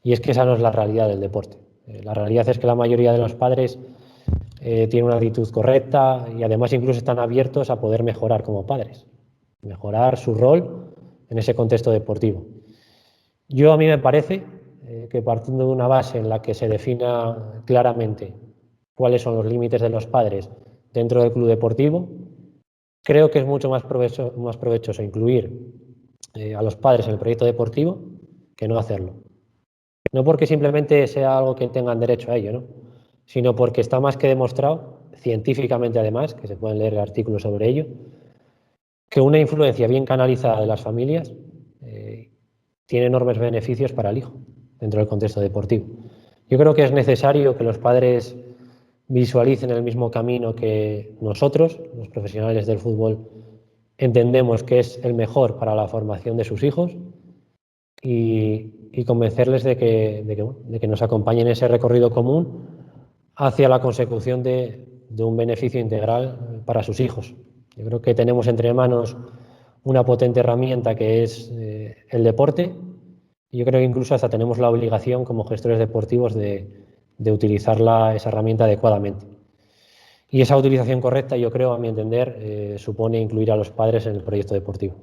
Y es que esa no es la realidad del deporte. La realidad es que la mayoría de los padres tienen una actitud correcta y además incluso están abiertos a poder mejorar como padres, mejorar su rol en ese contexto deportivo. A mí me parece que partiendo de una base en la que se defina claramente cuáles son los límites de los padres dentro del club deportivo, creo que es mucho más provechoso incluir a los padres en el proyecto deportivo que no hacerlo. No porque simplemente sea algo que tengan derecho a ello, ¿no? Sino porque está más que demostrado, científicamente además, que se pueden leer artículos sobre ello, que una influencia bien canalizada de las familias tiene enormes beneficios para el hijo dentro del contexto deportivo. Yo creo que es necesario que los padres visualicen el mismo camino que nosotros, los profesionales del fútbol, entendemos que es el mejor para la formación de sus hijos y convencerles de que nos acompañen en ese recorrido común hacia la consecución de un beneficio integral para sus hijos. Yo creo que tenemos entre manos una potente herramienta que es el deporte y yo creo que incluso hasta tenemos la obligación como gestores deportivos de utilizar esa herramienta adecuadamente. Y esa utilización correcta, yo creo, a mi entender, supone incluir a los padres en el proyecto deportivo.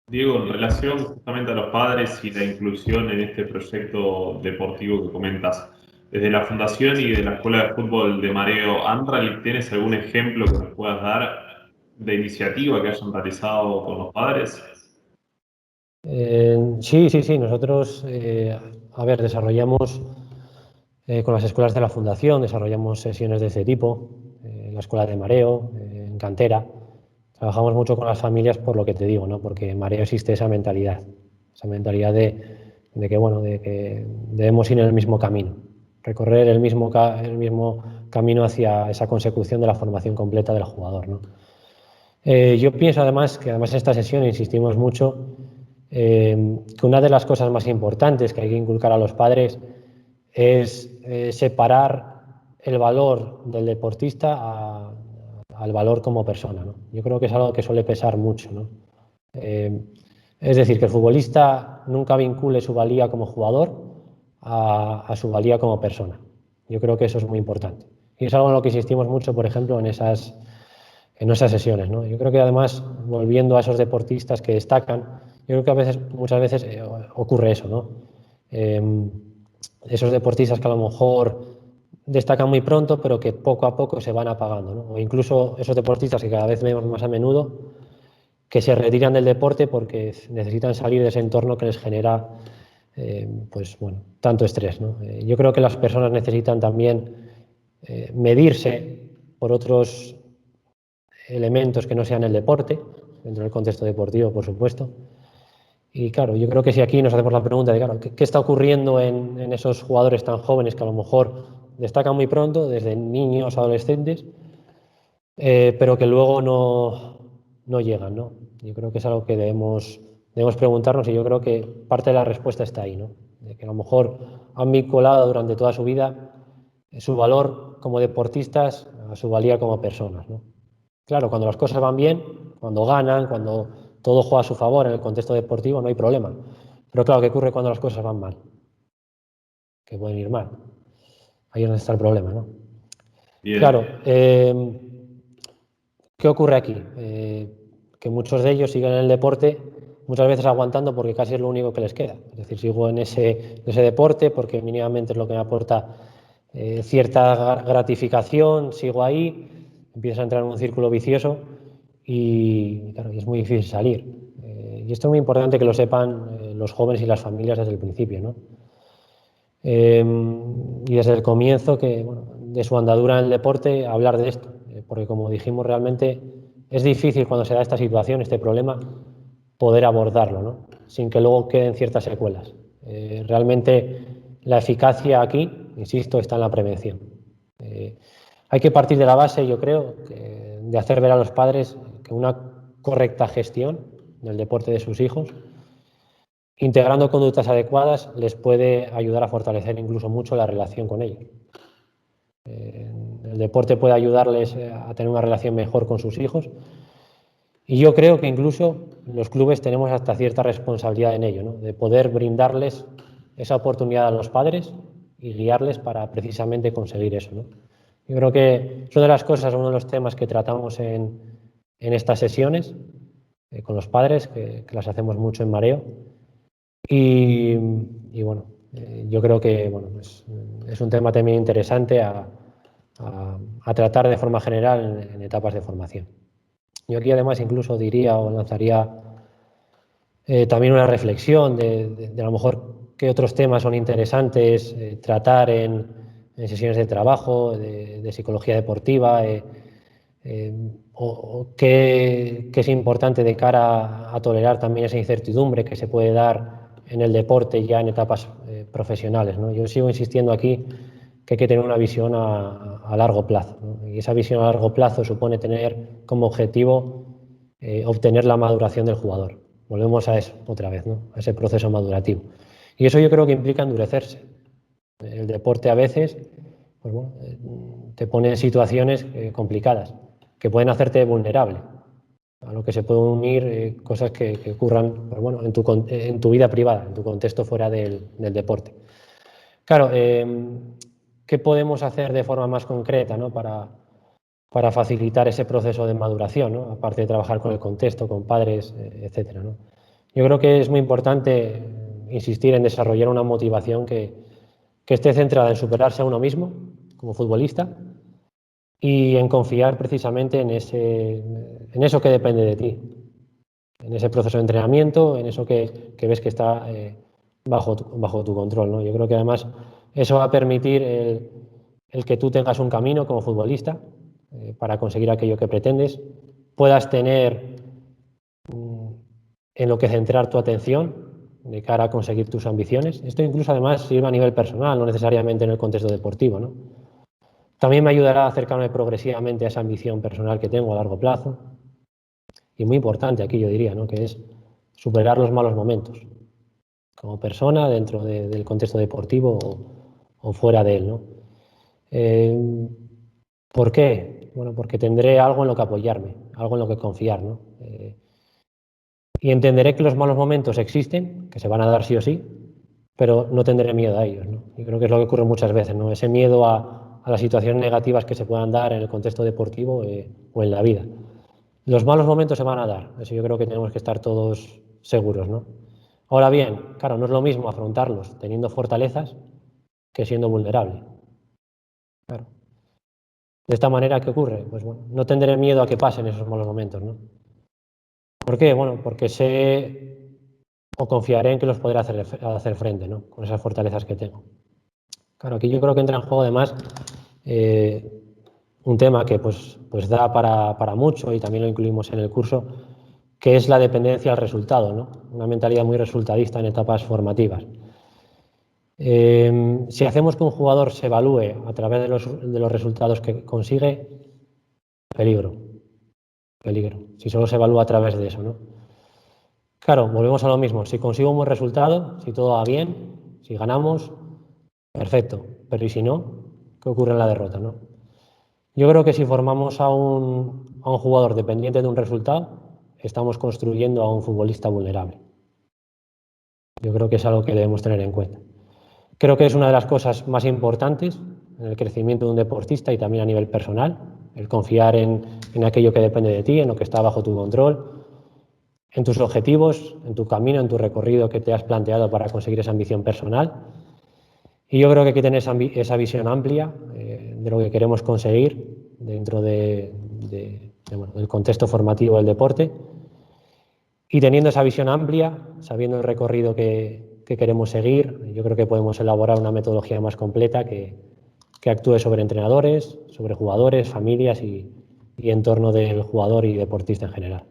Diego, en relación justamente a los padres y la inclusión en este proyecto deportivo que comentas, desde la Fundación y de la Escuela de Fútbol de Mareo Andral, ¿tienes algún ejemplo que nos puedas dar de iniciativa que hayan realizado con los padres? Sí. Nosotros, desarrollamos con las escuelas de la Fundación, desarrollamos sesiones de este tipo, en la Escuela de Mareo, en Cantera. Trabajamos mucho con las familias por lo que te digo, ¿no? Porque en Mareo existe esa mentalidad de que debemos ir en el mismo camino, recorrer el mismo camino hacia esa consecución de la formación completa del jugador, ¿no? Yo pienso además que en esta sesión insistimos mucho que una de las cosas más importantes que hay que inculcar a los padres es separar el valor del deportista al valor como persona, ¿no? Yo creo que es algo que suele pesar mucho, ¿no? Es decir, que el futbolista nunca vincule su valía como jugador a su valía como persona. Yo creo que eso es muy importante. Y es algo en lo que insistimos mucho, por ejemplo, en esas sesiones, ¿no? Yo creo que además, volviendo a esos deportistas que destacan, yo creo que muchas veces ocurre eso, ¿no? Esos deportistas que a lo mejor destacan muy pronto, pero que poco a poco se van apagando, ¿no? O incluso esos deportistas que cada vez vemos más a menudo, que se retiran del deporte porque necesitan salir de ese entorno que les genera, pues bueno, tanto estrés, ¿no? Yo creo que las personas necesitan también medirse por otros elementos que no sean el deporte, dentro del contexto deportivo, por supuesto. Y claro, yo creo que si aquí nos hacemos la pregunta de, claro, ¿qué está ocurriendo en esos jugadores tan jóvenes que a lo mejor destacan muy pronto, desde niños, adolescentes, pero que luego no llegan, ¿no? Yo creo que es algo que debemos preguntarnos, y yo creo que parte de la respuesta está ahí, ¿no? De que a lo mejor han vinculado durante toda su vida su valor como deportistas a su valía como personas, ¿no? Claro, cuando las cosas van bien, cuando ganan, cuando todo juega a su favor en el contexto deportivo, no hay problema. Pero claro, ¿qué ocurre cuando las cosas van mal? Que pueden ir mal. Ahí es donde está el problema, ¿no? Bien. Claro, ¿qué ocurre aquí? Que muchos de ellos siguen en el deporte muchas veces aguantando porque casi es lo único que les queda. Es decir, sigo en ese deporte porque mínimamente es lo que me aporta cierta gratificación, sigo ahí, empiezas a entrar en un círculo vicioso y, claro, y es muy difícil salir. Y esto es muy importante que lo sepan los jóvenes y las familias desde el principio, ¿no? Y desde el comienzo bueno, de su andadura en el deporte, hablar de esto, porque como dijimos, realmente es difícil cuando se da esta situación, este problema, poder abordarlo, ¿no? Sin que luego queden ciertas secuelas. Realmente la eficacia aquí, insisto, está en la prevención. Hay que partir de la base, yo creo, de hacer ver a los padres que una correcta gestión del deporte de sus hijos, integrando conductas adecuadas, les puede ayudar a fortalecer incluso mucho la relación con ellos. El deporte puede ayudarles a tener una relación mejor con sus hijos, y yo creo que incluso los clubes tenemos hasta cierta responsabilidad en ello, ¿no? De poder brindarles esa oportunidad a los padres y guiarles para precisamente conseguir eso, ¿no? Yo creo que es una de las cosas, uno de los temas que tratamos en estas sesiones con los padres, que las hacemos mucho en Mareo. Y bueno, yo creo que bueno, es un tema también interesante a tratar de forma general en etapas de formación. Yo aquí además incluso diría o lanzaría también una reflexión de a lo mejor qué otros temas son interesantes tratar en sesiones de trabajo, de psicología deportiva, o qué es importante de cara a tolerar también esa incertidumbre que se puede dar en el deporte ya en etapas profesionales, ¿no? Yo sigo insistiendo aquí que hay que tener una visión a largo plazo, ¿no? Y esa visión a largo plazo supone tener como objetivo obtener la maduración del jugador. Volvemos a eso otra vez, ¿no? A ese proceso madurativo. Y eso yo creo que implica endurecerse. El deporte a veces pues bueno, te pone en situaciones complicadas que pueden hacerte vulnerable, a lo que se pueden unir cosas que ocurran pues bueno, en tu vida privada, en tu contexto fuera del deporte. Claro, ¿qué podemos hacer de forma más concreta, ¿no? para facilitar ese proceso de maduración, ¿no? Aparte de trabajar con el contexto, con padres, etcétera, ¿no? Yo creo que es muy importante insistir en desarrollar una motivación que esté centrada en superarse a uno mismo como futbolista y en confiar precisamente en eso que depende de ti, en ese proceso de entrenamiento, en eso que ves que está bajo tu control, ¿no? Yo creo que además eso va a permitir el que tú tengas un camino como futbolista para conseguir aquello que pretendes, puedas tener en lo que centrar tu atención de cara a conseguir tus ambiciones. Esto incluso además sirve a nivel personal, no necesariamente en el contexto deportivo, ¿no? También me ayudará a acercarme progresivamente a esa ambición personal que tengo a largo plazo. Y muy importante aquí yo diría, ¿no? Que es superar los malos momentos como persona dentro del contexto deportivo o fuera de él, ¿no? ¿Por qué? Bueno, porque tendré algo en lo que apoyarme, algo en lo que confiar, ¿no? Y entenderé que los malos momentos existen, que se van a dar sí o sí, pero no tendré miedo a ellos, ¿no? Y creo que es lo que ocurre muchas veces, ¿no? Ese miedo a las situaciones negativas que se puedan dar en el contexto deportivo o en la vida. Los malos momentos se van a dar, eso yo creo que tenemos que estar todos seguros, ¿no? Ahora bien, claro, no es lo mismo afrontarlos teniendo fortalezas que siendo vulnerable. Claro. De esta manera, ¿qué ocurre? Pues bueno, no tendré miedo a que pasen esos malos momentos, ¿no? ¿Por qué? Bueno, porque sé o confiaré en que los podré hacer frente, ¿no? Con esas fortalezas que tengo. Claro, aquí yo creo que entra en juego además un tema que pues da para mucho y también lo incluimos en el curso, que es la dependencia al resultado, ¿no? Una mentalidad muy resultadista en etapas formativas. Si hacemos que un jugador se evalúe a través de los resultados que consigue, peligro, peligro. Si solo se evalúa a través de eso, ¿no? Claro, volvemos a lo mismo. Si consigo un buen resultado, si todo va bien, si ganamos, perfecto. Pero ¿y si no? ¿Qué ocurre en la derrota, no? Yo creo que si formamos a un jugador dependiente de un resultado, estamos construyendo a un futbolista vulnerable. Yo creo que es algo que debemos tener en cuenta. Creo que es una de las cosas más importantes en el crecimiento de un deportista y también a nivel personal, el confiar en aquello que depende de ti, en lo que está bajo tu control, en tus objetivos, en tu camino, en tu recorrido que te has planteado para conseguir esa ambición personal. Y yo creo que hay que tener esa visión amplia de lo que queremos conseguir dentro del contexto formativo del deporte. Y teniendo esa visión amplia, sabiendo el recorrido que queremos seguir, yo creo que podemos elaborar una metodología más completa que actúe sobre entrenadores, sobre jugadores, familias y entorno del jugador y deportista en general.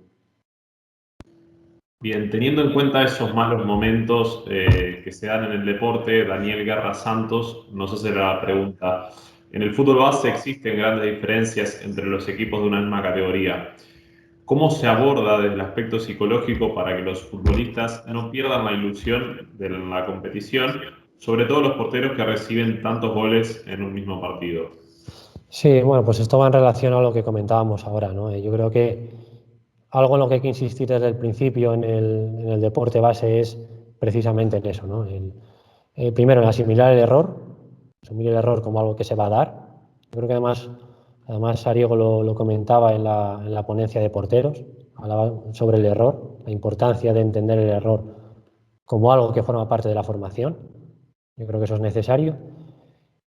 Bien, teniendo en cuenta esos malos momentos que se dan en el deporte, Daniel Guerra Santos nos hace la pregunta: en el fútbol base existen grandes diferencias entre los equipos de una misma categoría. ¿Cómo se aborda desde el aspecto psicológico para que los futbolistas no pierdan la ilusión de la competición, sobre todo los porteros que reciben tantos goles en un mismo partido? Sí, bueno, pues esto va en relación a lo que comentábamos ahora, ¿no? Yo creo que algo en lo que hay que insistir desde el principio en el deporte base es precisamente en eso, ¿no? Primero, en asimilar asumir el error como algo que se va a dar. Yo creo que además Sariego lo comentaba en la ponencia de porteros, hablaba sobre el error, la importancia de entender el error como algo que forma parte de la formación. Yo creo que eso es necesario.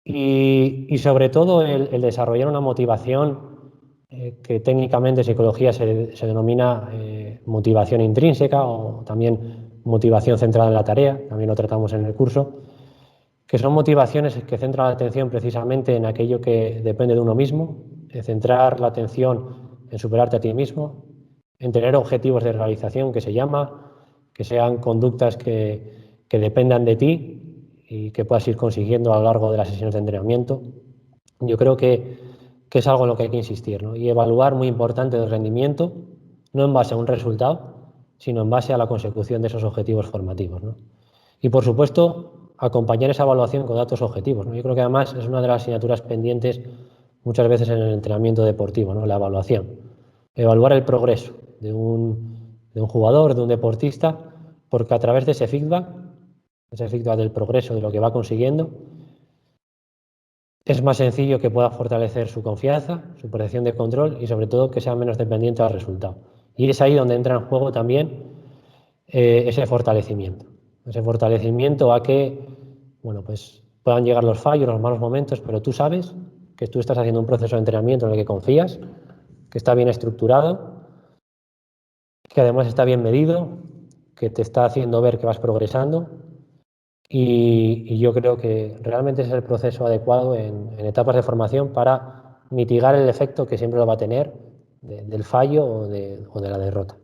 Y sobre todo el desarrollar una motivación que técnicamente en psicología se denomina motivación intrínseca o también motivación centrada en la tarea, también lo tratamos en el curso, que son motivaciones que centran la atención precisamente en aquello que depende de uno mismo, en centrar la atención en superarte a ti mismo, en tener objetivos de realización que se llama, que sean conductas que dependan de ti y que puedas ir consiguiendo a lo largo de las sesiones de entrenamiento. Yo creo que es algo en lo que hay que insistir, ¿no? Y evaluar, muy importante, el rendimiento, no en base a un resultado, sino en base a la consecución de esos objetivos formativos, ¿no? Y, por supuesto, acompañar esa evaluación con datos objetivos, ¿no? Yo creo que además es una de las asignaturas pendientes muchas veces en el entrenamiento deportivo, ¿no? La evaluación. Evaluar el progreso de un jugador, de un deportista, porque a través de ese feedback del progreso, de lo que va consiguiendo, es más sencillo que pueda fortalecer su confianza, su percepción de control y sobre todo que sea menos dependiente al resultado. Y es ahí donde entra en juego también ese fortalecimiento a que, bueno, pues puedan llegar los fallos, los malos momentos, pero tú sabes que tú estás haciendo un proceso de entrenamiento en el que confías, que está bien estructurado, que además está bien medido, que te está haciendo ver que vas progresando. Y yo creo que realmente es el proceso adecuado en etapas de formación para mitigar el efecto que siempre lo va a tener del fallo o de la derrota.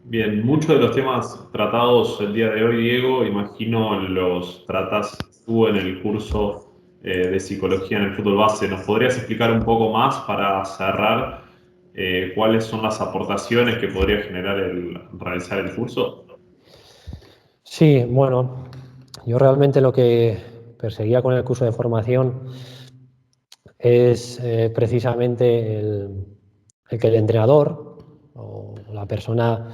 Bien, muchos de los temas tratados el día de hoy, Diego, imagino los tratas tú en el curso de psicología en el fútbol base. ¿Nos podrías explicar un poco más para cerrar cuáles son las aportaciones que podría generar el realizar el curso? Sí, bueno, Yo realmente lo que perseguía con el curso de formación es precisamente el que el entrenador o la persona,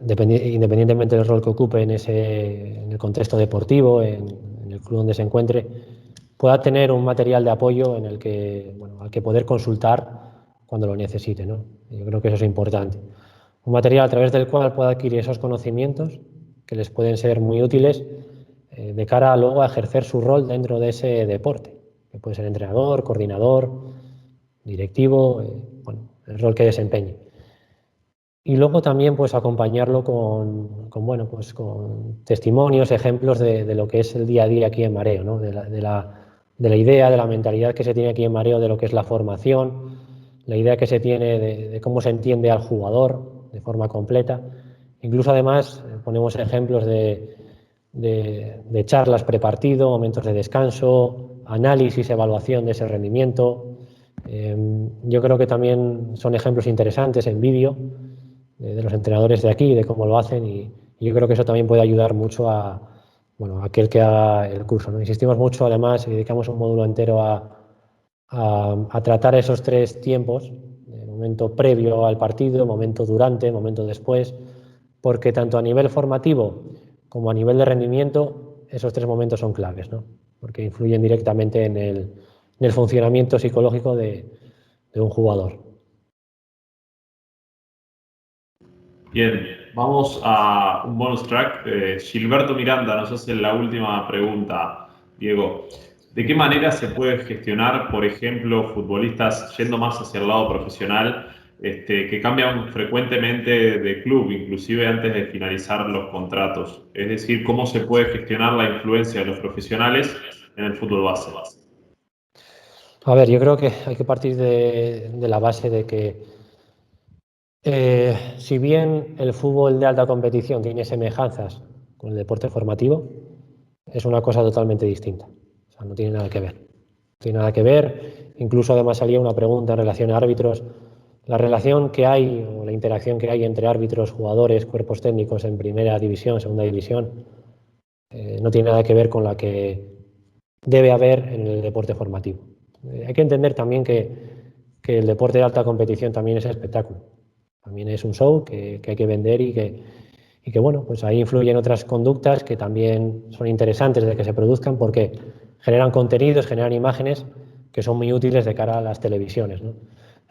independientemente del rol que ocupe en el contexto deportivo, en el club donde se encuentre, pueda tener un material de apoyo en el que, bueno, al que poder consultar cuando lo necesite, ¿no? Yo creo que eso es importante. Un material a través del cual pueda adquirir esos conocimientos que les pueden ser muy útiles de cara a luego a ejercer su rol dentro de ese deporte, que puede ser entrenador, coordinador, directivo, bueno, el rol que desempeñe. Y luego también pues acompañarlo bueno, pues con testimonios, ejemplos de lo que es el día a día aquí en Mareo, ¿no? De la idea, de la mentalidad que se tiene aquí en Mareo, de lo que es la formación, la idea que se tiene de cómo se entiende al jugador de forma completa. Incluso además ponemos ejemplos de charlas prepartido, momentos de descanso, análisis, evaluación de ese rendimiento. Yo creo que también son ejemplos interesantes en vídeo de los entrenadores de aquí, de cómo lo hacen, y yo creo que eso también puede ayudar mucho bueno, a aquel que haga el curso, ¿no? Insistimos mucho, además, y dedicamos un módulo entero a tratar esos tres tiempos, el momento previo al partido, momento durante, momento después, porque tanto a nivel formativo como a nivel de rendimiento, esos tres momentos son claves, ¿no? Porque influyen directamente en el funcionamiento psicológico de un jugador. Bien, vamos a un bonus track. Gilberto Miranda nos hace la última pregunta, Diego. ¿De qué manera se puede gestionar, por ejemplo, futbolistas yendo más hacia el lado profesional, que cambian frecuentemente de club, inclusive antes de finalizar los contratos? Es decir, ¿cómo se puede gestionar la influencia de los profesionales en el fútbol base? A ver, yo creo que hay que partir de la base de que si bien el fútbol de alta competición tiene semejanzas con el deporte formativo, es una cosa totalmente distinta. O sea, no tiene nada que ver. No tiene nada que ver. Incluso además salía una pregunta en relación a árbitros. La relación que hay o la interacción que hay entre árbitros, jugadores, cuerpos técnicos en primera división, segunda división, no tiene nada que ver con la que debe haber en el deporte formativo. Hay que entender también que el deporte de alta competición también es espectáculo. También es un show que hay que vender y que, bueno, pues ahí influyen otras conductas que también son interesantes de que se produzcan porque generan contenidos, generan imágenes que son muy útiles de cara a las televisiones, ¿no?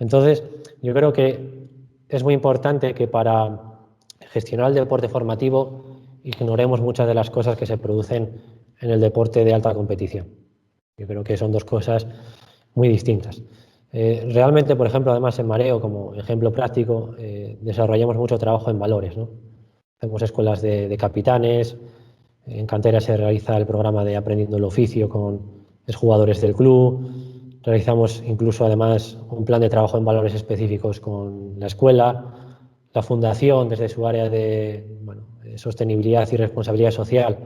Entonces, yo creo que es muy importante que para gestionar el deporte formativo ignoremos muchas de las cosas que se producen en el deporte de alta competición. Yo creo que son dos cosas muy distintas. Realmente, por ejemplo, además en Mareo, como ejemplo práctico, desarrollamos mucho trabajo en valores, ¿no? Hacemos escuelas de capitanes, en cantera se realiza el programa de Aprendiendo el Oficio con exjugadores del club, realizamos incluso además un plan de trabajo en valores específicos con la escuela, la fundación desde su área de, bueno, de sostenibilidad y responsabilidad social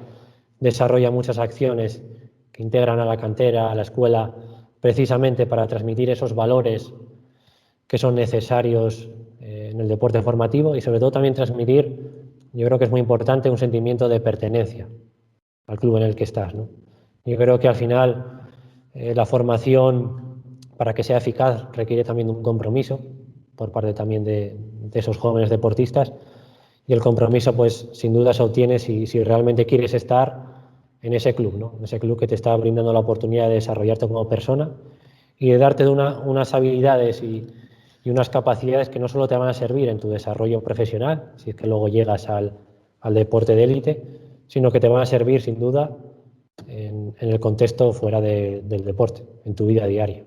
desarrolla muchas acciones que integran a la cantera, a la escuela, precisamente para transmitir esos valores que son necesarios en el deporte formativo y sobre todo también transmitir, yo creo que es muy importante, un sentimiento de pertenencia al club en el que estás, ¿no? Yo creo que al final la formación, para que sea eficaz, requiere también de un compromiso por parte también de esos jóvenes deportistas, y el compromiso pues sin duda se obtiene si realmente quieres estar en ese club, ¿no? En ese club que te está brindando la oportunidad de desarrollarte como persona y de darte unas habilidades y unas capacidades que no solo te van a servir en tu desarrollo profesional, si es que luego llegas al deporte de élite, sino que te van a servir sin duda en el contexto fuera del deporte, en tu vida diaria.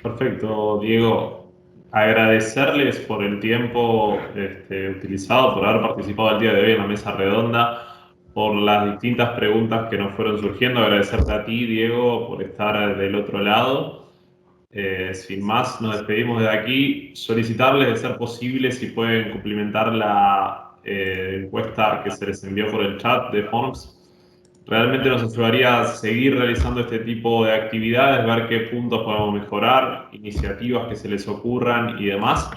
Perfecto, Diego. Agradecerles por el tiempo utilizado, por haber participado el día de hoy en la mesa redonda, por las distintas preguntas que nos fueron surgiendo. Agradecerte a ti, Diego, por estar del otro lado. Sin más, nos despedimos de aquí. Solicitarles, de ser posible, si pueden cumplimentar la encuesta que se les envió por el chat de Forms. Realmente nos ayudaría a seguir realizando este tipo de actividades, ver qué puntos podemos mejorar, iniciativas que se les ocurran y demás.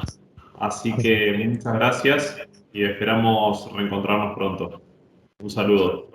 Así que muchas gracias y esperamos reencontrarnos pronto. Un saludo.